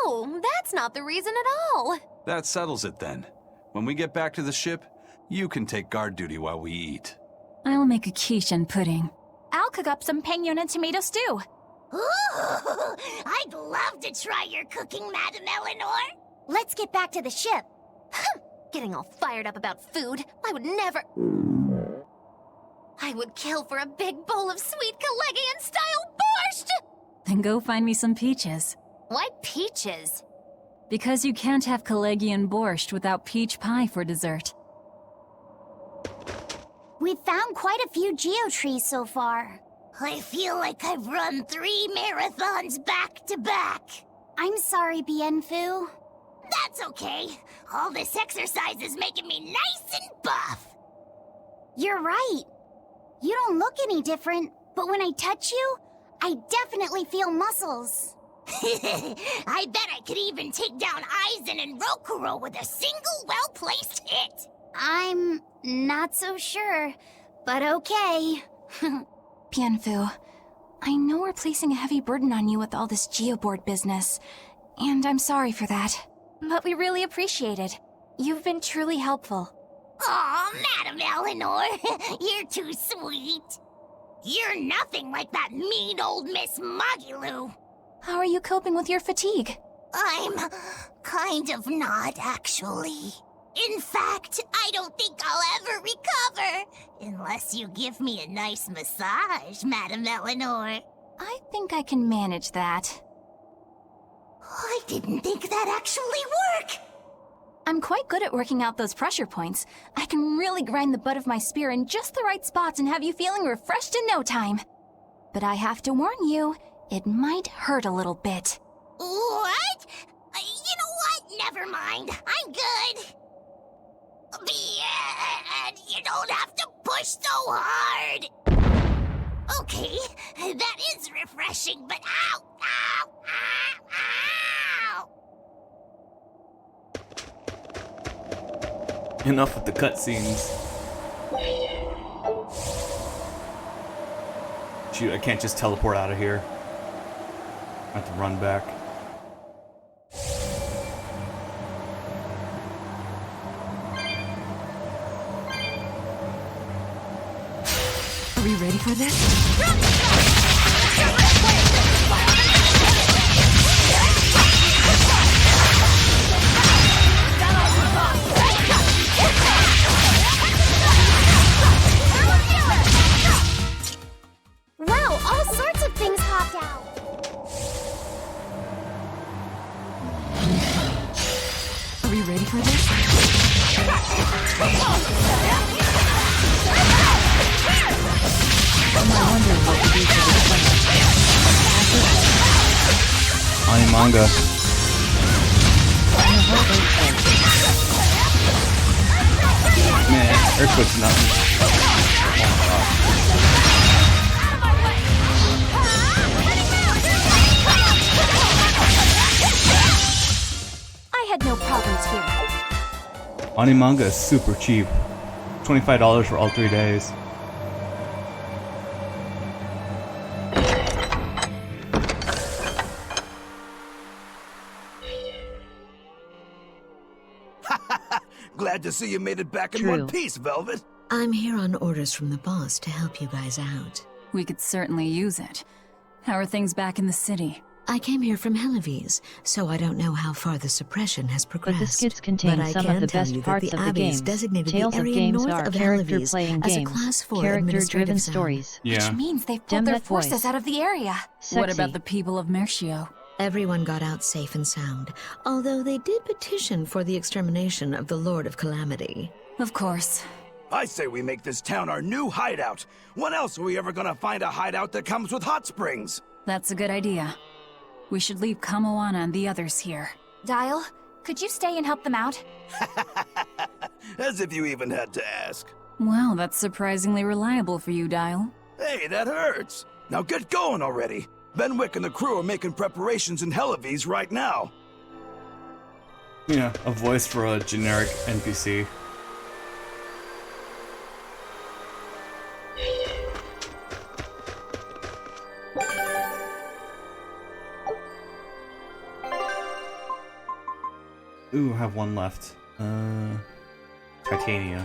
No, that's not the reason at all. That settles it then. When we get back to the ship, you can take guard duty while we eat. I'll make a quiche and pudding. I'll cook up some pinyon and tomato stew. Ooh, I'd love to try your cooking, Madam Eleanor. Let's get back to the ship. Getting all fired up about food. I would never... I would kill for a big bowl of sweet Kalegian-style borscht! Then go find me some peaches. Why peaches? Because you can't have Kalegian borscht without peach pie for dessert. We've found quite a few geotrees so far. I feel like I've run 3 marathons back to back. I'm sorry, Bienfu. That's okay. All this exercise is making me nice and buff. You're right. You don't look any different, but when I touch you, I definitely feel muscles. I bet I could even take down Aizen and Rokuro with a single well-placed hit. I'm not so sure, but okay. Bienfu, I know we're placing a heavy burden on you with all this geoboard business, and I'm sorry for that. But we really appreciate it. You've been truly helpful. Aw, Madam Eleanor, you're too sweet. You're nothing like that mean old Miss Magilu. How are you coping with your fatigue? I'm kind of not, actually. In fact, I don't think I'll ever recover. Unless you give me a nice massage, Madam Eleanor. I think I can manage that. I didn't think that actually work. I'm quite good at working out those pressure points. I can really grind the butt of my spear in just the right spots and have you feeling refreshed in no time. But I have to warn you, it might hurt a little bit. What? You know what? Never mind. I'm good. And you don't have to push so hard. Okay, that is refreshing, but ow, ow, ow, ow. Enough with the cutscenes. Shoot, I can't just teleport out of here. I have to run back. Are we ready for this? Wow, all sorts of things popped out. Are we ready for this? I wonder what to do for this On manga. Man, Earthquake's nothing. I had no problems here. Animanga is super cheap. $25 for all 3 days. Glad to see you made it back in True. one piece, Velvet. I'm here on orders from the boss to help you guys out. We could certainly use it. How are things back in the city? I came here from Helives, so I don't know how far the suppression has progressed. But the skits contain But I some can of the tell best you that parts the of the Abbey's games. designated Tales the of area games north are of character-playing Helives as a games, Class 4 character-driven administrative zone. stories. Yeah. Which means they've Dem pulled their that voice. forces out of the area. What Sexy. about the people of Mercio? Everyone got out safe and sound, although they did petition for the extermination of the Lord of Calamity. Of course. I say we make this town our new hideout. When else are we ever gonna find a hideout that comes with hot springs? That's a good idea. We should leave Kamoana and the others here. Dial, could you stay and help them out? As if you even had to ask. Well, that's surprisingly reliable for you, Dial. Hey, that hurts. Now get going already. Benwick and the crew are making preparations in Helives right now. Yeah, a voice for a generic NPC. Ooh, I have one left. Titania.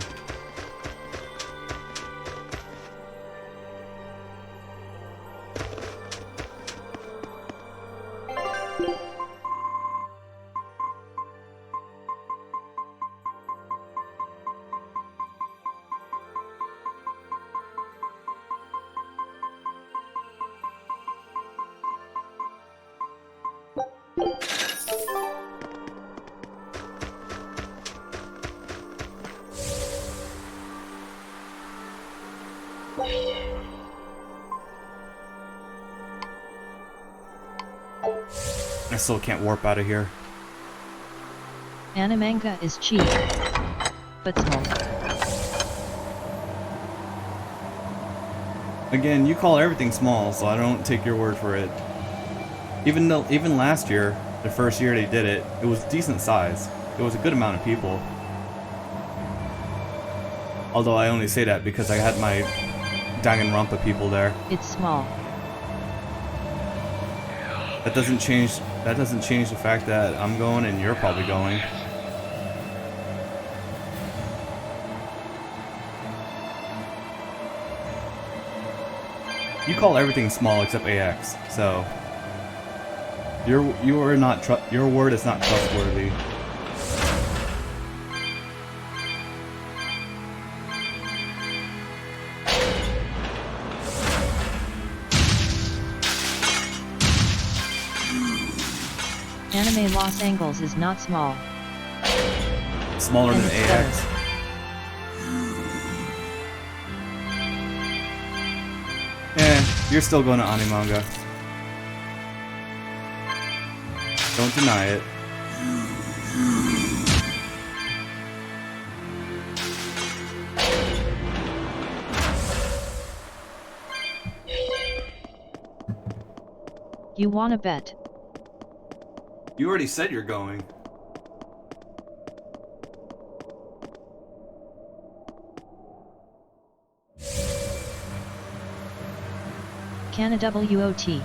I still can't warp out of here. Animanga is cheap, but small. Again, you call everything small, so I don't take your word for it. Even last year, the first year they did it, it was decent size. It was a good amount of people. Although I only say that because I had my Danganronpa people there. It's small. That doesn't change the fact that I'm going and you're probably going. You call everything small except AX, so your word is not trustworthy. Anime Los Angeles is not small. Smaller than AX. You're still going to Animanga. Don't deny it. You wanna bet? You already said you're going. Can a WOT? You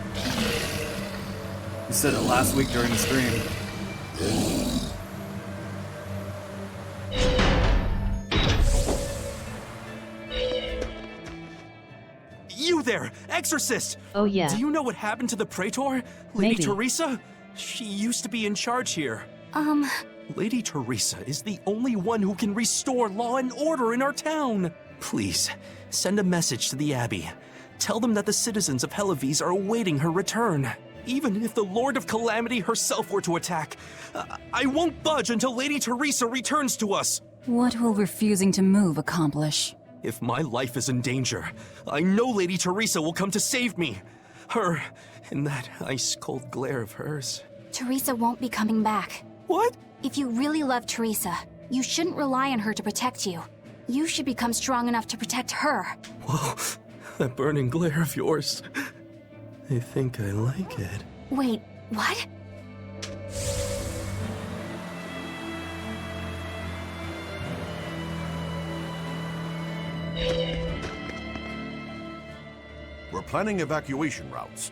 said it last week during the stream. You there, Exorcist! Oh yeah. Do you know what happened to the Praetor? Lady Teresa? She used to be in charge here. Lady Teresa is the only one who can restore law and order in our town. Please, send a message to the Abbey. Tell them that the citizens of Helives are awaiting her return. Even if the Lord of Calamity herself were to attack, I won't budge until Lady Teresa returns to us. What will refusing to move accomplish? If my life is in danger, I know Lady Teresa will come to save me. Her, in that ice-cold glare of hers. Teresa won't be coming back. What? If you really love Teresa, you shouldn't rely on her to protect you. You should become strong enough to protect her. Whoa, that burning glare of yours. I think I like it. Wait, what? We're planning evacuation routes.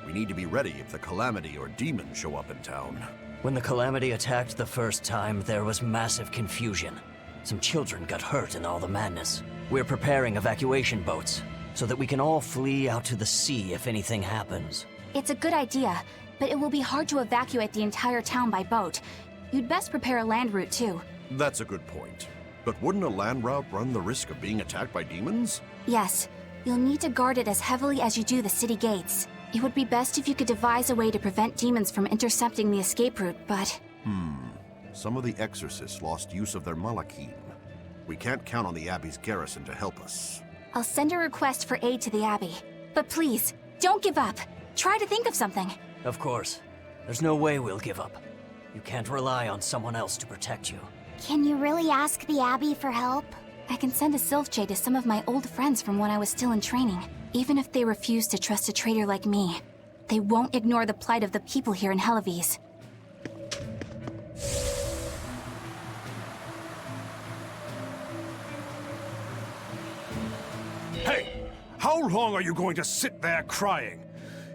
We need to be ready if the Calamity or demons show up in town. When the Calamity attacked the first time, there was massive confusion. Some children got hurt in all the madness. We're preparing evacuation boats, so that we can all flee out to the sea if anything happens. It's a good idea, but it will be hard to evacuate the entire town by boat. You'd best prepare a land route too. That's a good point. But wouldn't a land route run the risk of being attacked by demons? Yes, you'll need to guard it as heavily as you do the city gates. It would be best if you could devise a way to prevent demons from intercepting the escape route, but... Some of the exorcists lost use of their malachim. We can't count on the Abbey's garrison to help us. I'll send a request for aid to the Abbey. But please, don't give up. Try to think of something. Of course. There's no way we'll give up. You can't rely on someone else to protect you. Can you really ask the Abbey for help? I can send a Sylph Jade to some of my old friends from when I was still in training. Even if they refuse to trust a traitor like me, they won't ignore the plight of the people here in Helavis. Hey! How long are you going to sit there crying?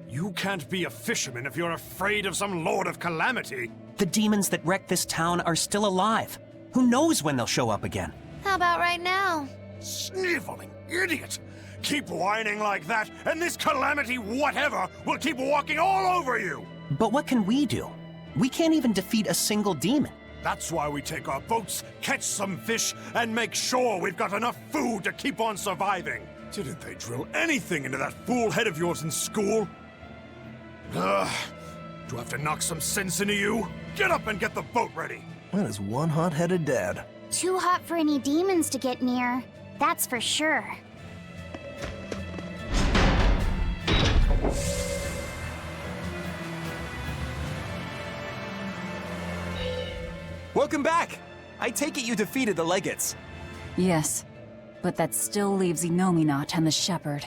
You can't be a fisherman if you're afraid of some Lord of Calamity. The demons that wrecked this town are still alive. Who knows when they'll show up again? How about right now? Sniveling idiot! Keep whining like that, and this calamity whatever will keep walking all over you! But what can we do? We can't even defeat a single demon. That's why we take our boats, catch some fish, and make sure we've got enough food to keep on surviving. Didn't they drill anything into that fool head of yours in school? Ugh. Do I have to knock some sense into you? Get up and get the boat ready! That is one hot-headed dad. Too hot for any demons to get near. That's for sure. Welcome back! I take it you defeated the Legates. Yes, but that still leaves Inominat and the Shepherd.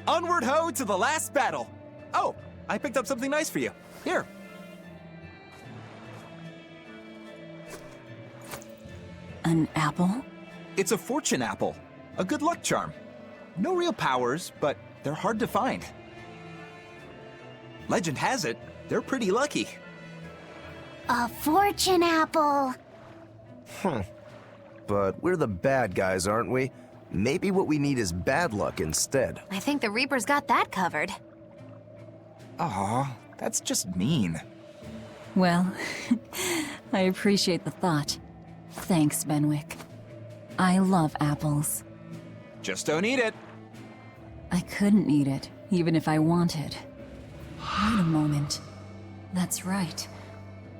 Onward ho to the last battle! Oh, I picked up something nice for you. Here. An apple? It's a fortune apple. A good luck charm. No real powers, but they're hard to find. Legend has it, they're pretty lucky. A fortune apple! But we're the bad guys, aren't we? Maybe what we need is bad luck instead. I think the Reaper's got that covered. Aw, that's just mean. Well, I appreciate the thought. Thanks, Benwick. I love apples. Just don't eat it. I couldn't eat it, even if I wanted. Wait a moment. That's right.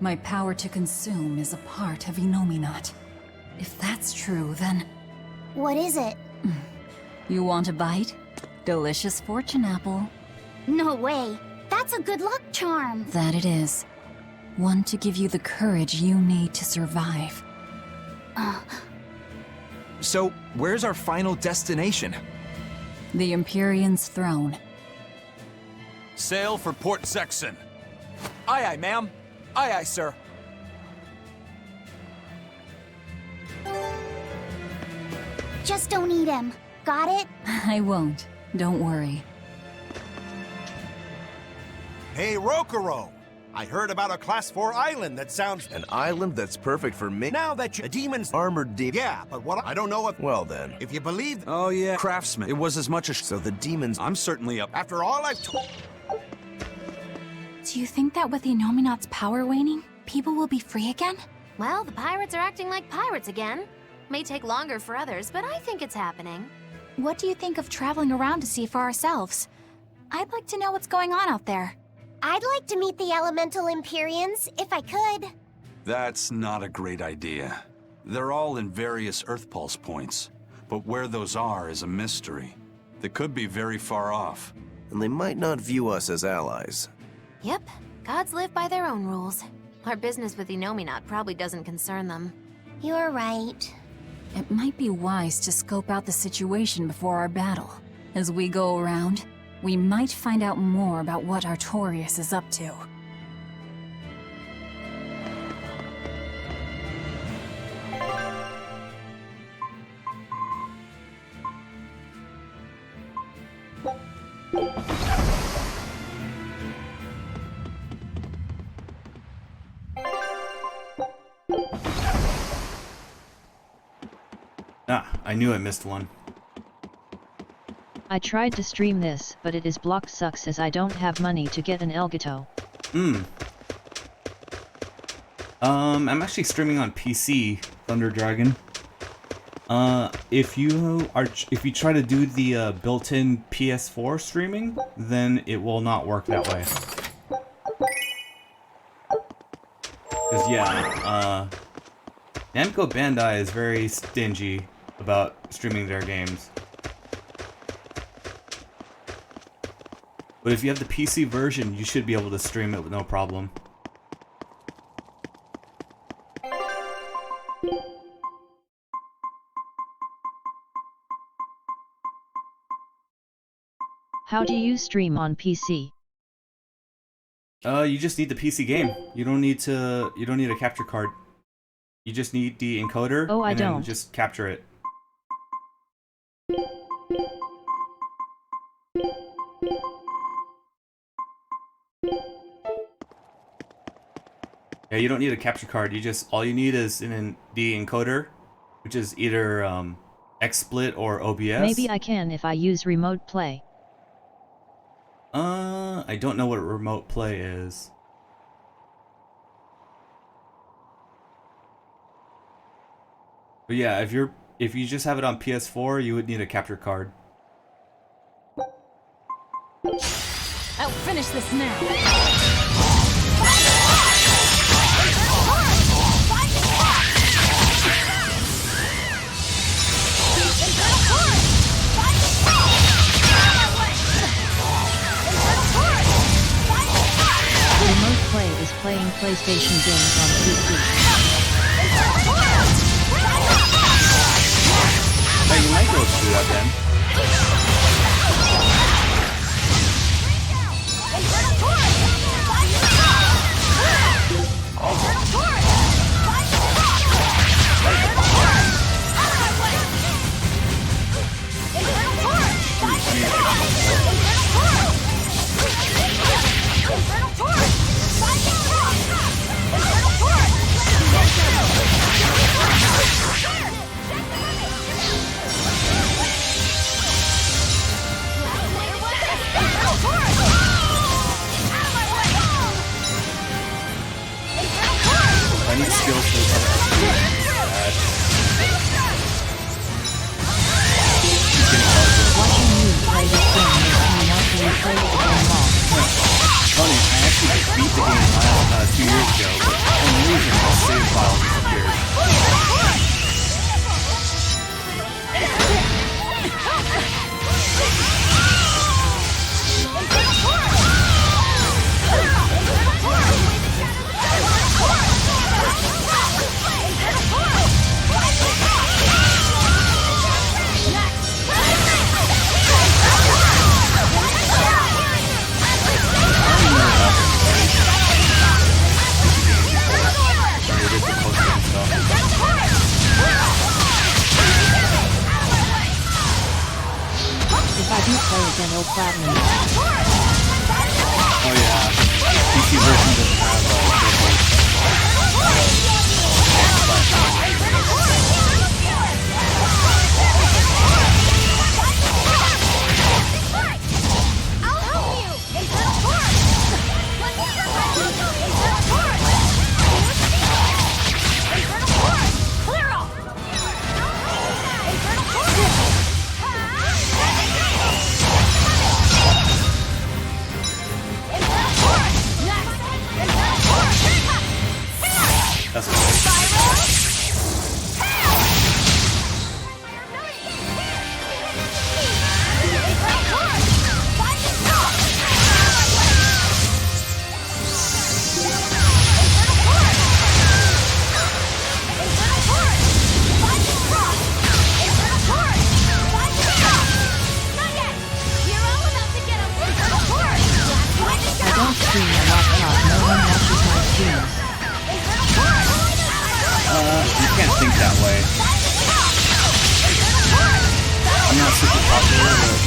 My power to consume is a part of Inominat. If that's true, then... What is it? You want a bite? Delicious fortune apple. No way. That's a good luck charm. That it is. One to give you the courage you need to survive. So, where's our final destination? The Empyrean's throne. Sail for Port Zexon. Aye, aye, ma'am. Aye, aye, sir. Just don't eat him. Got it? I won't. Don't worry. Hey, Rokuro! I heard about a Class 4 island that sounds... An island that's perfect for me? Now that you... The demons... Armored demon? Yeah, but what I don't know if... Well then. If you believe... Oh yeah, craftsman. It was as much as... So the demons... I'm certainly up. After all I've told... Do you think that with Inominat's power waning, people will be free again? Well, the pirates are acting like pirates again. May take longer for others, but I think it's happening. What do you think of traveling around to see for ourselves? I'd like to know what's going on out there. I'd like to meet the elemental Empyreans, if I could. That's not a great idea. They're all in various Earth Pulse points, but where those are is a mystery. They could be very far off. And they might not view us as allies. Yep, gods live by their own rules. Our business with Inominat probably doesn't concern them. You're right. It might be wise to scope out the situation before our battle. As we go around, we might find out more about what Artorias is up to. Ah, I knew I missed one. I tried to stream this, but it is blocked. Sucks as I don't have money to get an Elgato. I'm actually streaming on PC, Thunder Dragon. If you try to do the built-in PS4 streaming, then it will not work that way. Cause yeah, Namco Bandai is very stingy about streaming their games. But if you have the PC version, you should be able to stream it with no problem. How do you stream on PC? You just need the PC game. You don't need a capture card. You just need the encoder and then just capture it. Yeah, you don't need a capture card. All you need is the encoder, which is either XSplit or OBS. Maybe I can if I use remote play. I don't know what remote play is. But yeah, if you just have it on PS4, you would need a capture card. I'll finish this now. Remote play is playing PlayStation games on PC. Hey, you might be able to do that then. I need skills for the Watching you play this game makes me want to replay the game more. Funny, I actually beat the game 2 years ago, but for some reason the save file disappeared. If I do play again, I'll platinum. Oh yeah, PC version doesn't That's I don't stream a laptop, no one watches my streams. You can't think that way. I'm not super popular, but,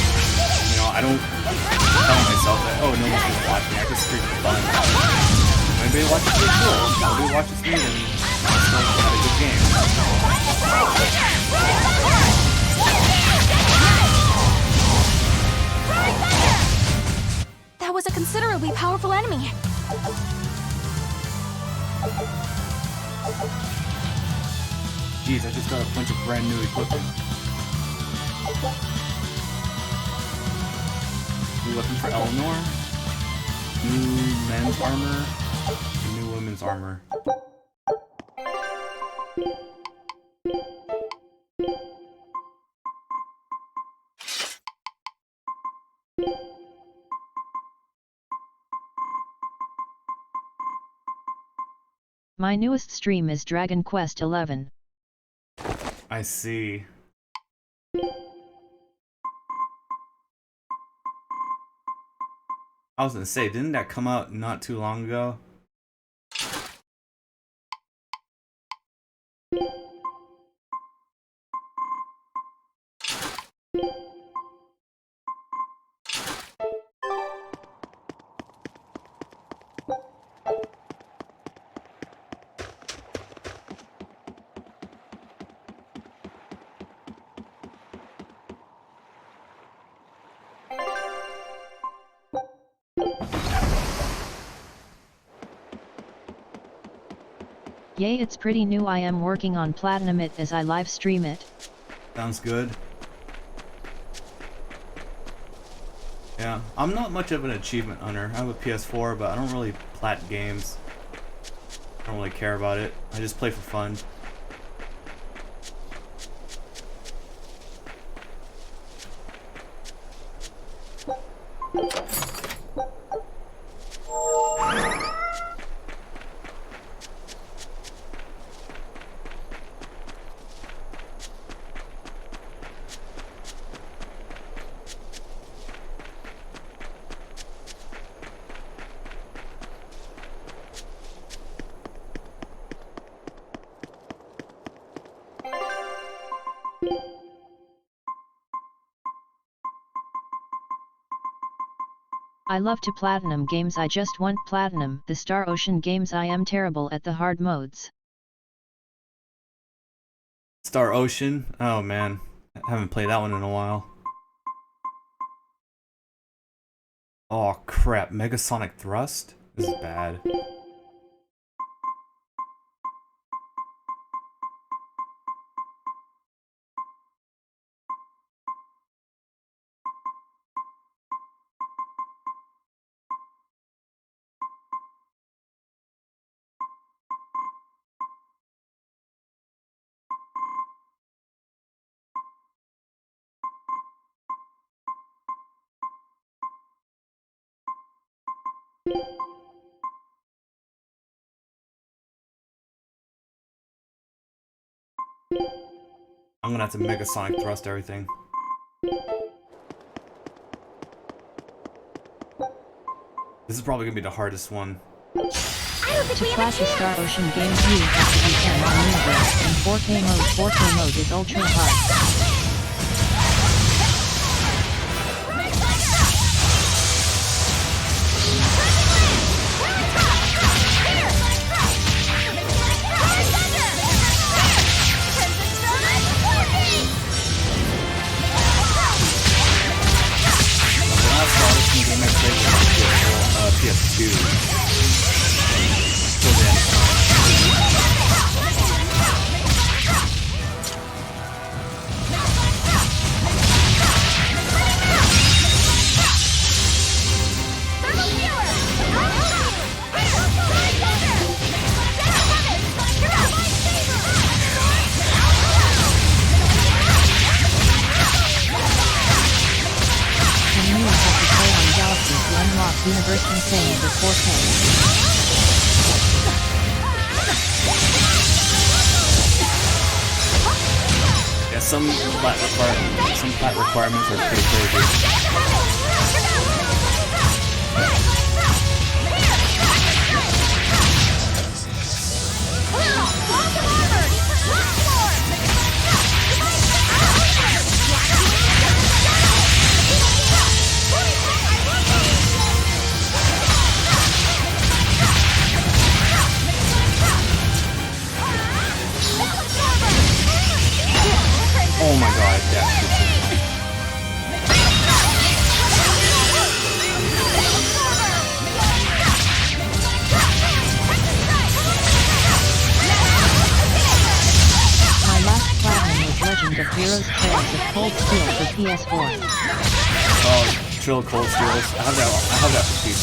you know, I don't tell myself that, oh, no one's gonna watch me, I just stream for fun. If anybody watches me, cool. If nobody watches me, then I still had a good game. That was a considerably powerful enemy. Jeez, I just got a bunch of brand new equipment. New weapon for Eleanor. New men's armor. And new women's armor. My newest stream is Dragon Quest XI. I see. I was gonna say, didn't that come out not too long ago? Yay, it's pretty new. I am working on platinum it as I live stream it. Sounds good. Yeah, I'm not much of an achievement hunter. I have a PS4, but I don't really plat games. I don't really care about it. I just play for fun. I love to platinum games. I just want platinum the Star Ocean games. I am terrible at the hard modes. Star Ocean? Oh man, I haven't played that one in a while. Oh crap, Megasonic Thrust? This is bad. I'm gonna have to Megasonic Thrust everything. This is probably gonna be the hardest one. To plat the Star Ocean games you have to be 10 on Universe, and 4K mode. 4K mode is ultra hard. PS2. Universe Insane with 4K. Yeah, some plat requirements are pretty crazy. Oh my god, yeah. My last platinum was Legend of Heroes Trails of Cold Steel for PS4. Oh, Trail of Cold Steels. I have that for PC.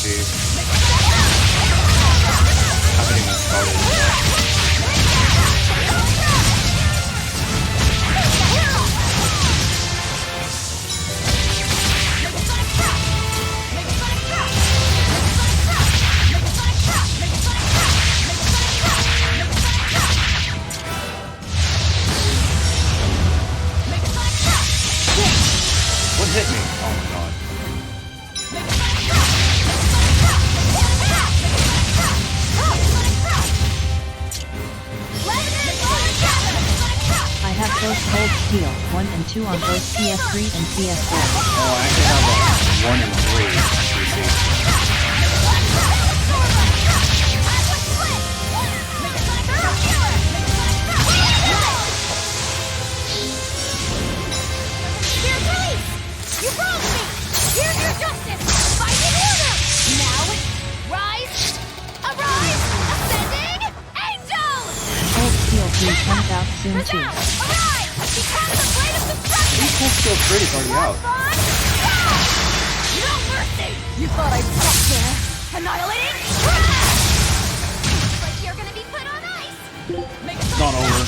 I haven't even started yet. 2 on both PS3 and PS4. Oh, I actually have 1 and 3 on PC. You wronged me! Here's your justice! Fight in order! Now, rise! Arise! Ascending! Angels! Cold Steel 3 comes out soon too. Arise! Become the blade of destruction! Cold Steel 3 is already out. No mercy! You thought I'd stop there? Annihilating? Looks like you're gonna be put on ice! It's not over.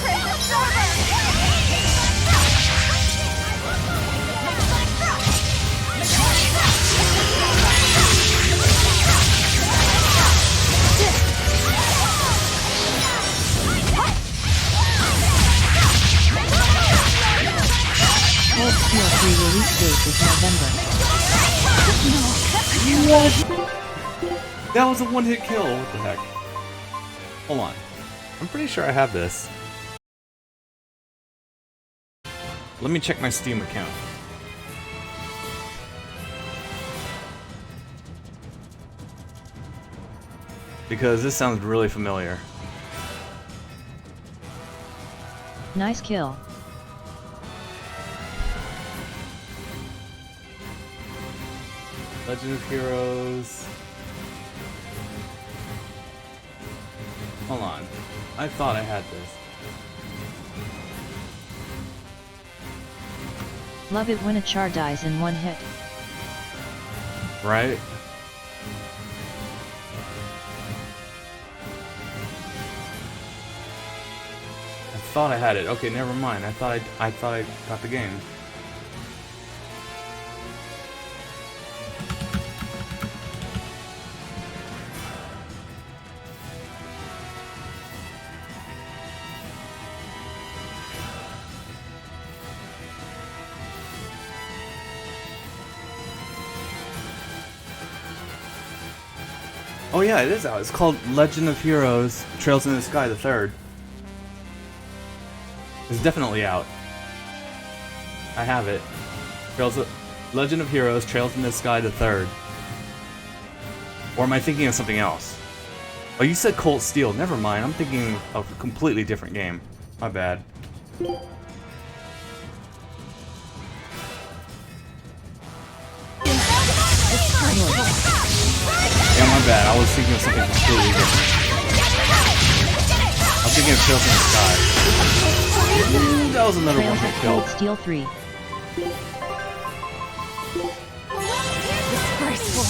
Crystal absorber! Cold Steel 3 release date is November. What? That was a one-hit kill. What the heck? Hold on. I'm pretty sure I have this. Let me check my Steam account. Because this sounds really familiar. Nice kill. Legend of Heroes. Hold on. I thought I had this. Love it when a char dies in one hit. Right? I thought I had it. Okay, never mind. I thought I got the game. Oh yeah, it is out. It's called Legend of Heroes Trails in the Sky the 3rd. It's definitely out. I have it. Legend of Heroes Trails in the Sky the 3rd. Or am I thinking of something else? Oh, you said Cold Steel. Never mind. I'm thinking of a completely different game. My bad. Yeah, my bad. I was thinking of something completely different. I was thinking of Trails in the Sky. That was another one hit kill. Cold Steel 3. Disgraceful.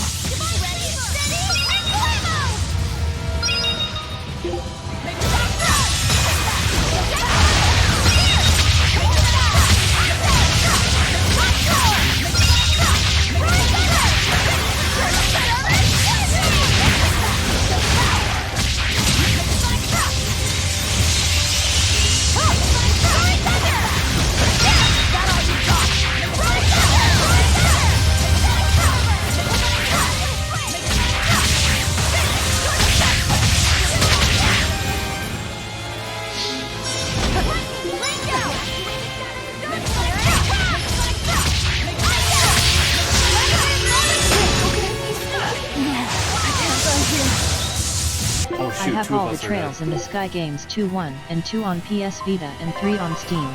I have all the Trails in the Sky games 2-1 and 2 on PS Vita and 3 on Steam.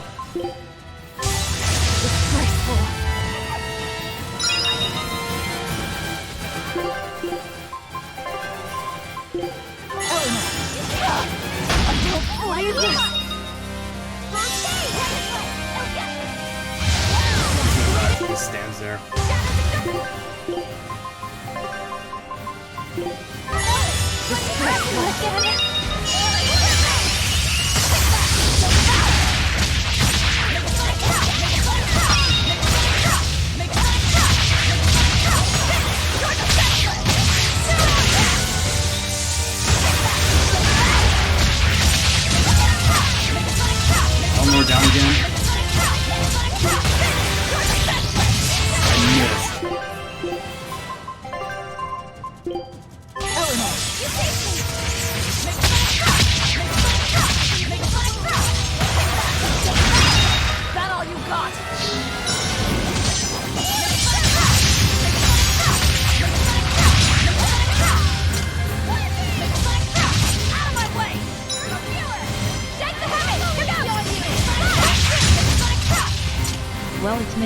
He stands there. One more down again. I missed.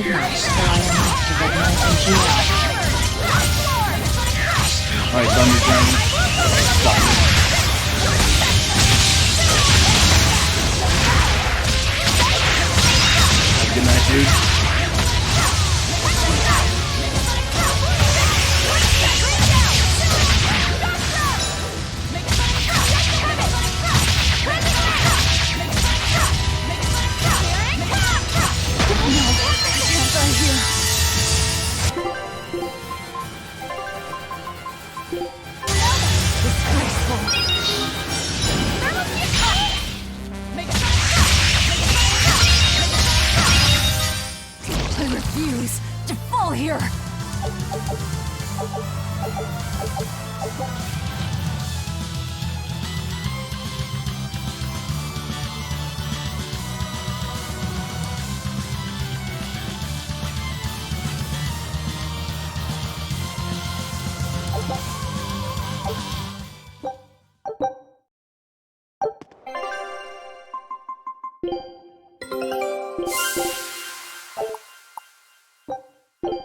midnight, so I am off to get my energy out. Alright, Thunder Dragon. Stop it. Good night, dude. I refuse to fall here!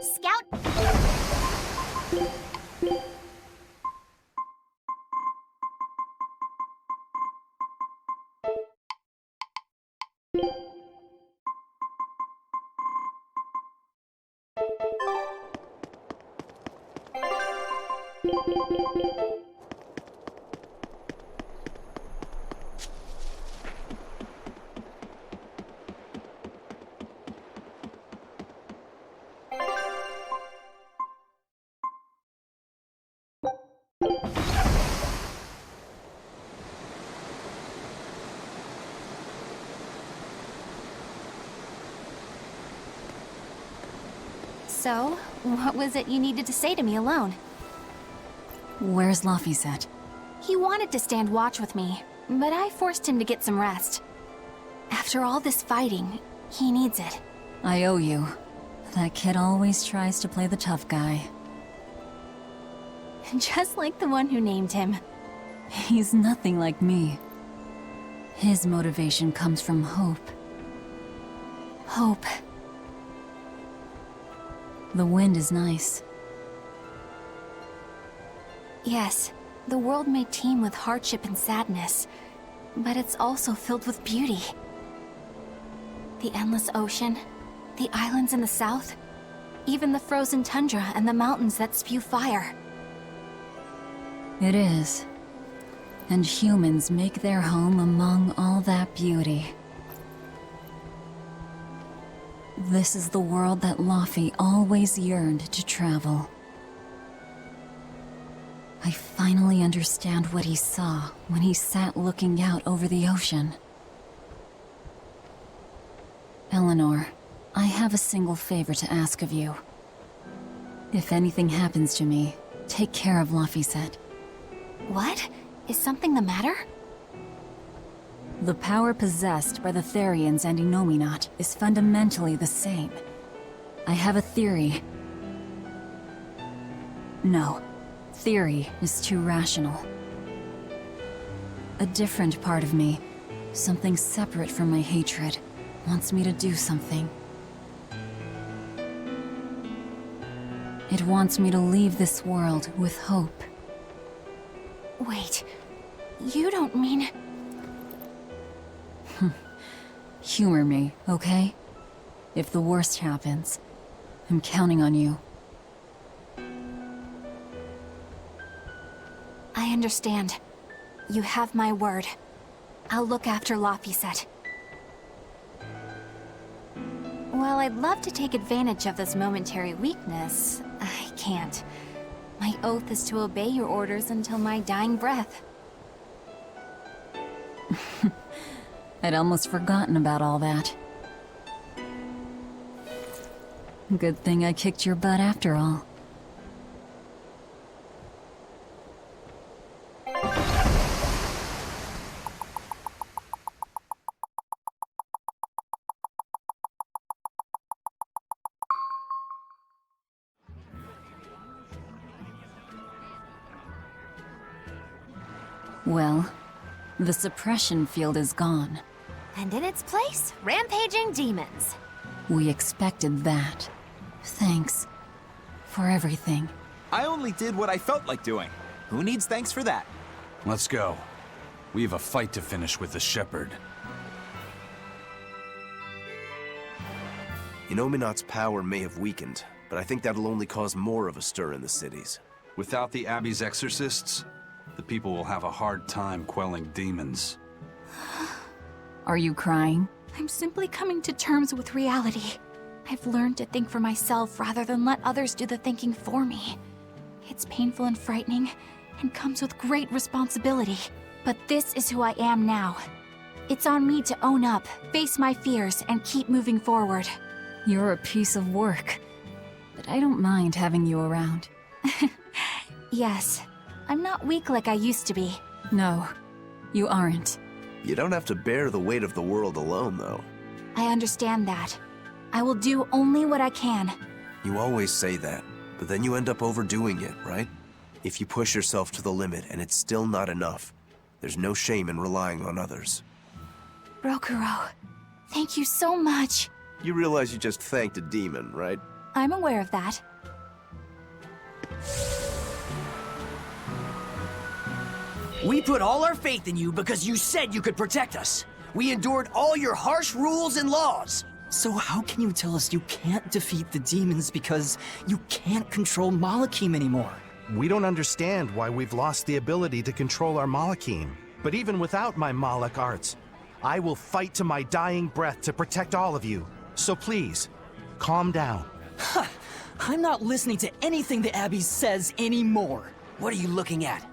Scout. So, what was it you needed to say to me alone? Where's Laphicet? He wanted to stand watch with me, but I forced him to get some rest. After all this fighting, he needs it. I owe you. That kid always tries to play the tough guy. Just like the one who named him. He's nothing like me. His motivation comes from hope. Hope. The wind is nice. Yes, the world may teem with hardship and sadness, but it's also filled with beauty. The endless ocean, the islands in the south, even the frozen tundra and the mountains that spew fire. It is. And humans make their home among all that beauty. This is the world that Laphi always yearned to travel. I finally understand what he saw when he sat looking out over the ocean. Eleanor, I have a single favor to ask of you. If anything happens to me, take care of Laphicet. What? Is something the matter? The power possessed by the Therians and Innominat is fundamentally the same. I have a theory. No, theory is too rational. A different part of me, something separate from my hatred, wants me to do something. It wants me to leave this world with hope. Wait, you don't mean... Humor me, okay? If the worst happens, I'm counting on you. I understand. You have my word. I'll look after Laphicet. While I'd love to take advantage of this momentary weakness, I can't. My oath is to obey your orders until my dying breath. I'd almost forgotten about all that. Good thing I kicked your butt after all. Well, the suppression field is gone. And in its place, rampaging demons. We expected that. Thanks. For everything. I only did what I felt like doing. Who needs thanks for that? Let's go. We have a fight to finish with the Shepherd. Inominat's power may have weakened, but I think that'll only cause more of a stir in the cities. Without the Abbey's exorcists, the people will have a hard time quelling demons. Are you crying? I'm simply coming to terms with reality. I've learned to think for myself rather than let others do the thinking for me. It's painful and frightening, and comes with great responsibility. But this is who I am now. It's on me to own up, face my fears, and keep moving forward. You're a piece of work. But I don't mind having you around. Yes, I'm not weak like I used to be. No, you aren't. You don't have to bear the weight of the world alone, though. I understand that. I will do only what I can. You always say that, but then you end up overdoing it, right? If you push yourself to the limit and it's still not enough, there's no shame in relying on others. Rokuro, thank you so much. You realize you just thanked a demon, right? I'm aware of that. We put all our faith in you because you said you could protect us. We endured all your harsh rules and laws. So how can you tell us you can't defeat the demons because you can't control Malakim anymore? We don't understand why we've lost the ability to control our Malakim. But even without my Malak arts, I will fight to my dying breath to protect all of you. So please, calm down. I'm not listening to anything the Abbey says anymore. What are you looking at?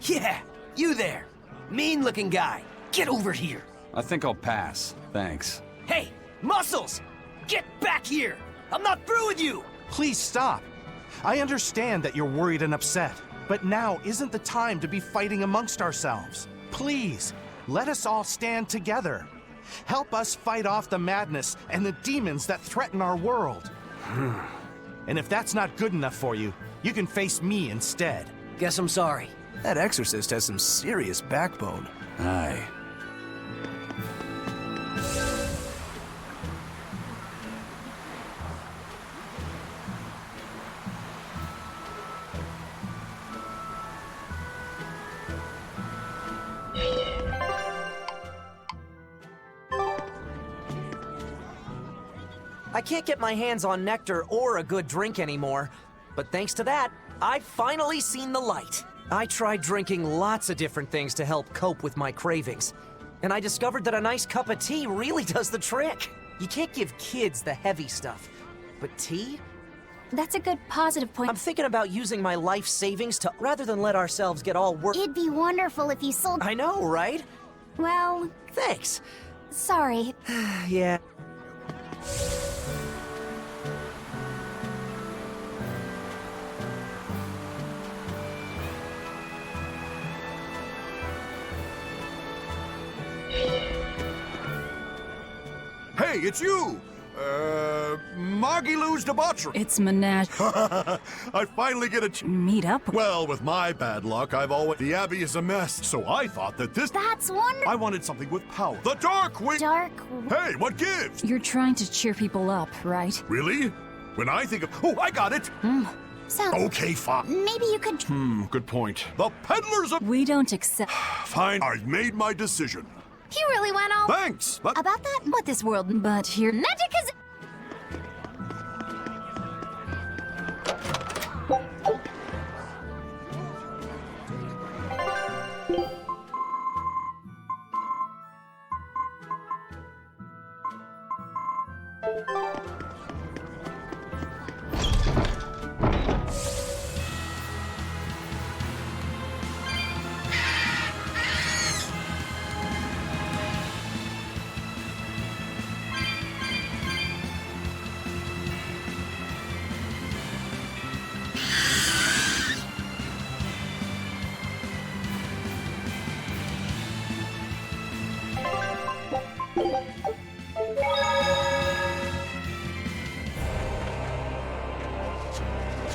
Yeah, you there. Mean-looking guy. Get over here. I think I'll pass. Thanks. Hey, Muscles! Get back here! I'm not through with you! Please stop. I understand that you're worried and upset, but now isn't the time to be fighting amongst ourselves. Please, let us all stand together. Help us fight off the madness and the demons that threaten our world. And if that's not good enough for you, you can face me instead. Guess I'm sorry. That exorcist has some serious backbone. Aye. I can't get my hands on nectar or a good drink anymore, but thanks to that, I've finally seen the light. I tried drinking lots of different things to help cope with my cravings, and I discovered that a nice cup of tea really does the trick. You can't give kids the heavy stuff, but tea? That's a good positive point. I'm thinking about using my life savings to, rather than let ourselves get all worked. It'd be wonderful if you sold. I know, right? Well... Thanks. Sorry. Yeah. Hey, it's you! Margilou's debauchery. It's Menage. I finally get a meet up. Well, with my bad luck, I've always... The Abbey is a mess, so I thought that this... That's wonderful. I wanted something with power. The Dark Wing... Hey, what gives? You're trying to cheer people up, right? Really? When I think of... Oh, I got it! Okay, fine. Maybe you could... Good point. The peddlers of... We don't accept... Fine, I've made my decision. He really went all... Thanks, but... About that? What this world... But here... Magic is...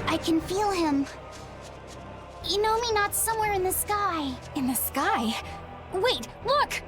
I can feel him. Inominat's somewhere in the sky. In the sky? Wait, look!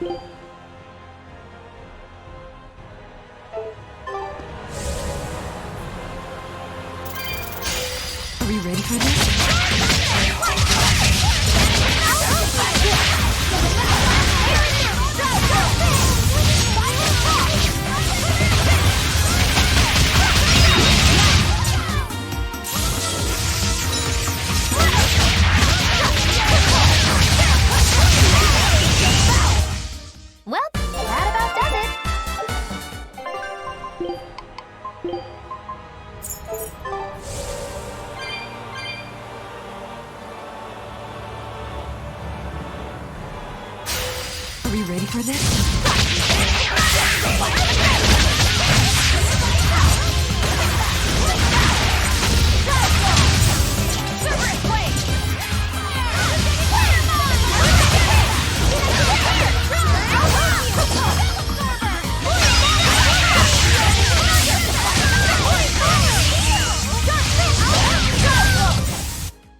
Are we ready for this? Well, that about does it. Are we ready for this?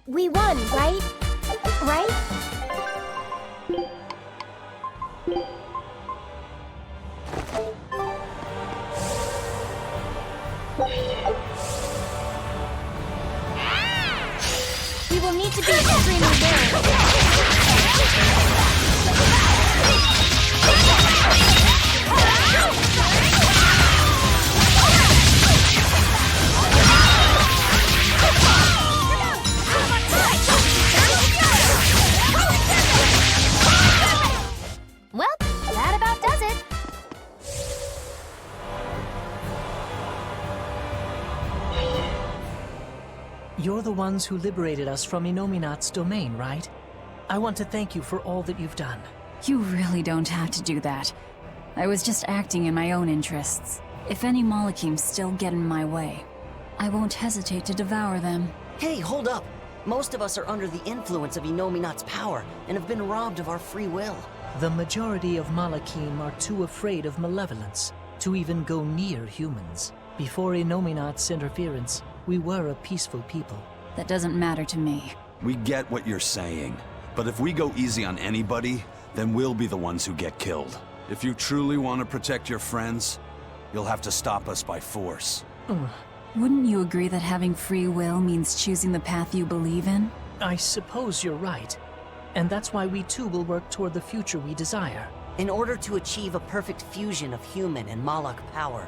We won, right? Right? We will need to be extremely wary. Well, that about does it. You're the ones who liberated us from Inominat's domain, right? I want to thank you for all that you've done. You really don't have to do that. I was just acting in my own interests. If any Malachims still get in my way, I won't hesitate to devour them. Hey, hold up! Most of us are under the influence of Inominat's power and have been robbed of our free will. The majority of Malachim are too afraid of malevolence to even go near humans. Before Inominat's interference, we were a peaceful people. That doesn't matter to me. We get what you're saying, but if we go easy on anybody, then we'll be the ones who get killed. If you truly want to protect your friends, you'll have to stop us by force. Wouldn't you agree that having free will means choosing the path you believe in? I suppose you're right. And that's why we too will work toward the future we desire. In order to achieve a perfect fusion of human and Malak power,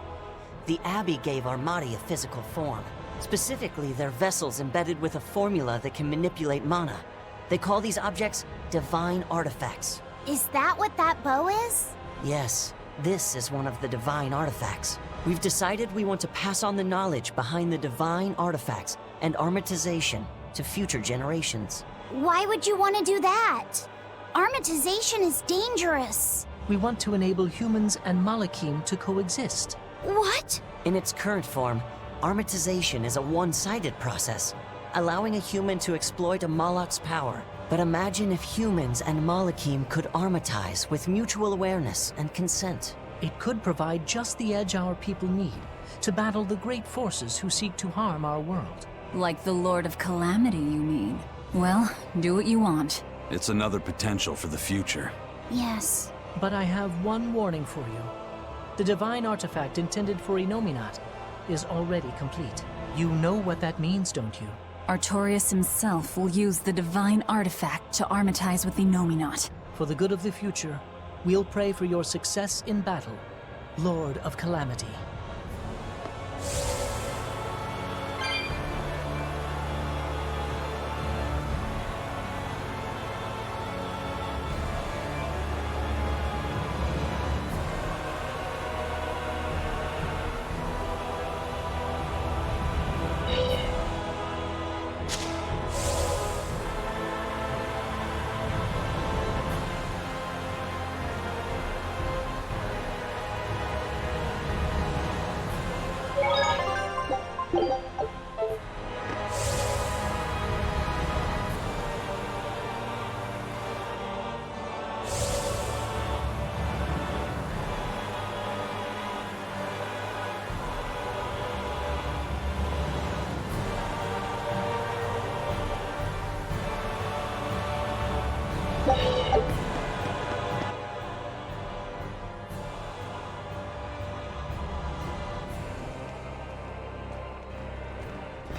the Abbey gave Armati a physical form. Specifically, they're vessels embedded with a formula that can manipulate mana. They call these objects divine artifacts. Is that what that bow is? Yes, this is one of the divine artifacts. We've decided we want to pass on the knowledge behind the divine artifacts and armatization to future generations. Why would you want to do that? Armatization is dangerous. We want to enable humans and Malachim to coexist. What? In its current form, armatization is a one-sided process, allowing a human to exploit a Malak's power. But imagine if humans and Malachim could armatize with mutual awareness and consent. It could provide just the edge our people need to battle the great forces who seek to harm our world. Like the Lord of Calamity, you mean? Well, do what you want. It's another potential for the future. Yes. But I have one warning for you. The divine artifact intended for Inominat is already complete. You know what that means, don't you? Artorias himself will use the divine artifact to armatize with Inominat. For the good of the future, we'll pray for your success in battle, Lord of Calamity.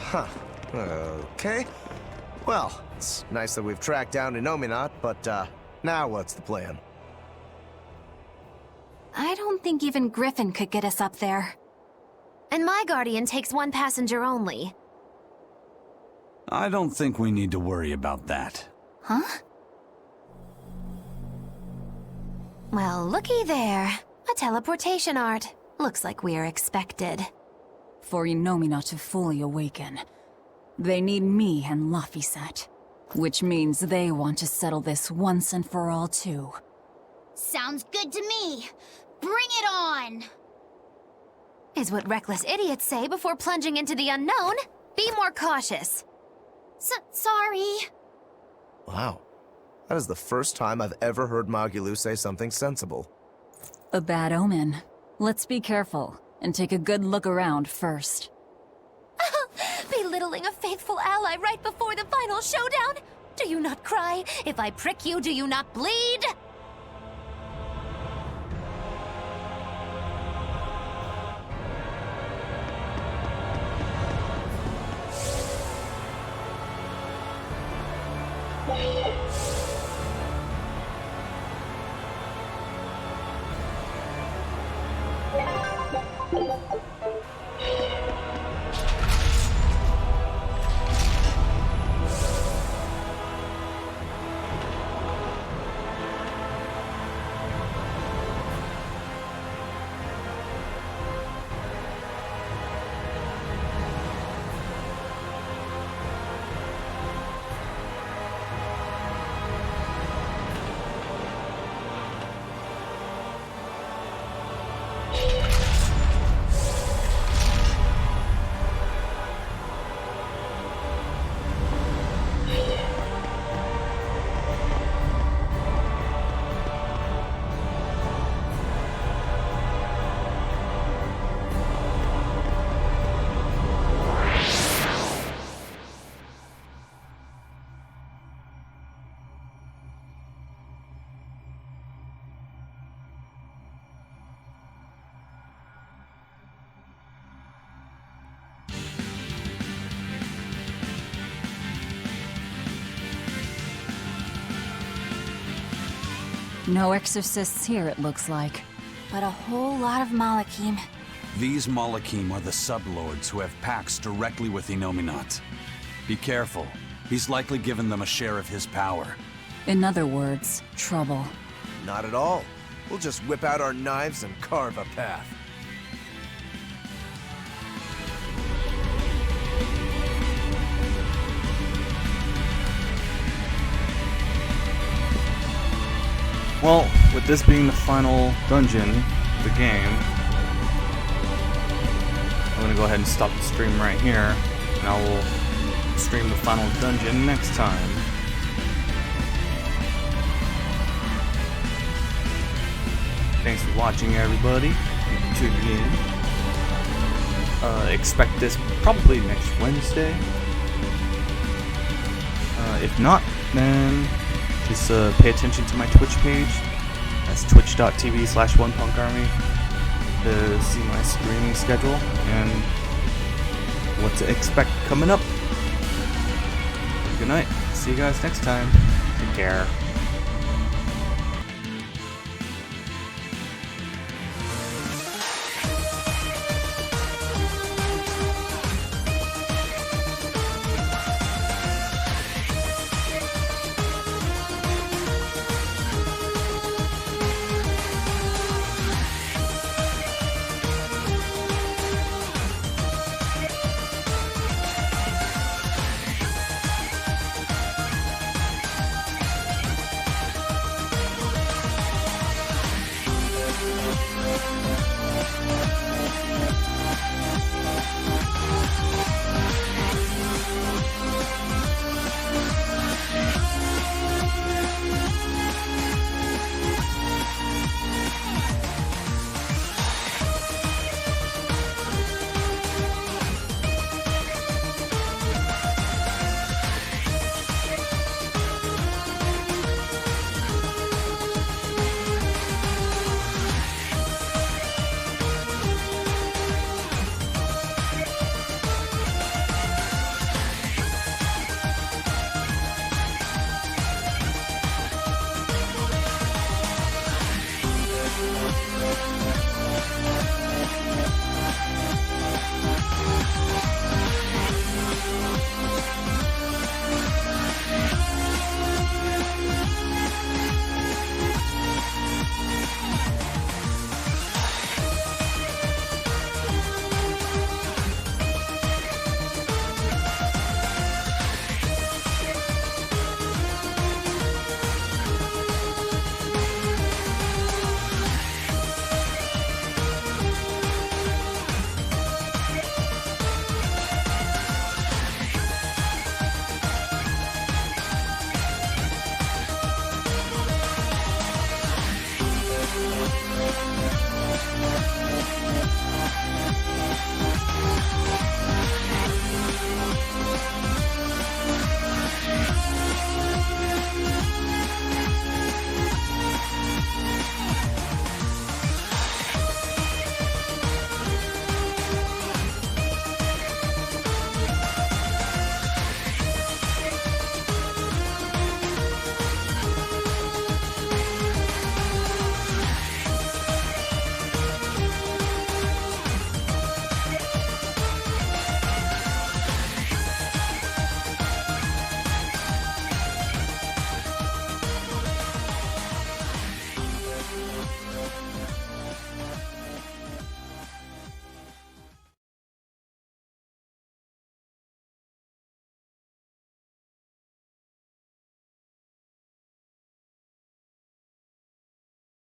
Huh. Okay. Well, it's nice that we've tracked down Innominat, but now what's the plan? I don't think even Griffin could get us up there. And my Guardian takes one passenger only. I don't think we need to worry about that. Huh? Well, looky there. A teleportation art. Looks like we're expected. For Innominat to fully awaken, they need me and Laphicet. Which means they want to settle this once and for all, too. Sounds good to me. Bring it on! Is what reckless idiots say before plunging into the unknown. Be more cautious. Sorry. Wow. That is the first time I've ever heard Magulu say something sensible. A bad omen. Let's be careful, and take a good look around first. Belittling a faithful ally right before the final showdown? Do you not cry? If I prick you, do you not bleed? No exorcists here, it looks like. But a whole lot of Malakim. These Malakim are the sublords who have pacts directly with Innominat. Be careful. He's likely given them a share of his power. In other words, trouble. Not at all. We'll just whip out our knives and carve a path. Well, with this being the final dungeon of the game, I'm gonna go ahead and stop the stream right here, and I will stream the final dungeon next time. Thanks for watching, everybody. Tune in. Expect this probably next Wednesday. If not, then just pay attention to my Twitch page. That's twitch.tv/onepunkarmy to see my streaming schedule and what to expect coming up. Good night. See you guys next time. Take care.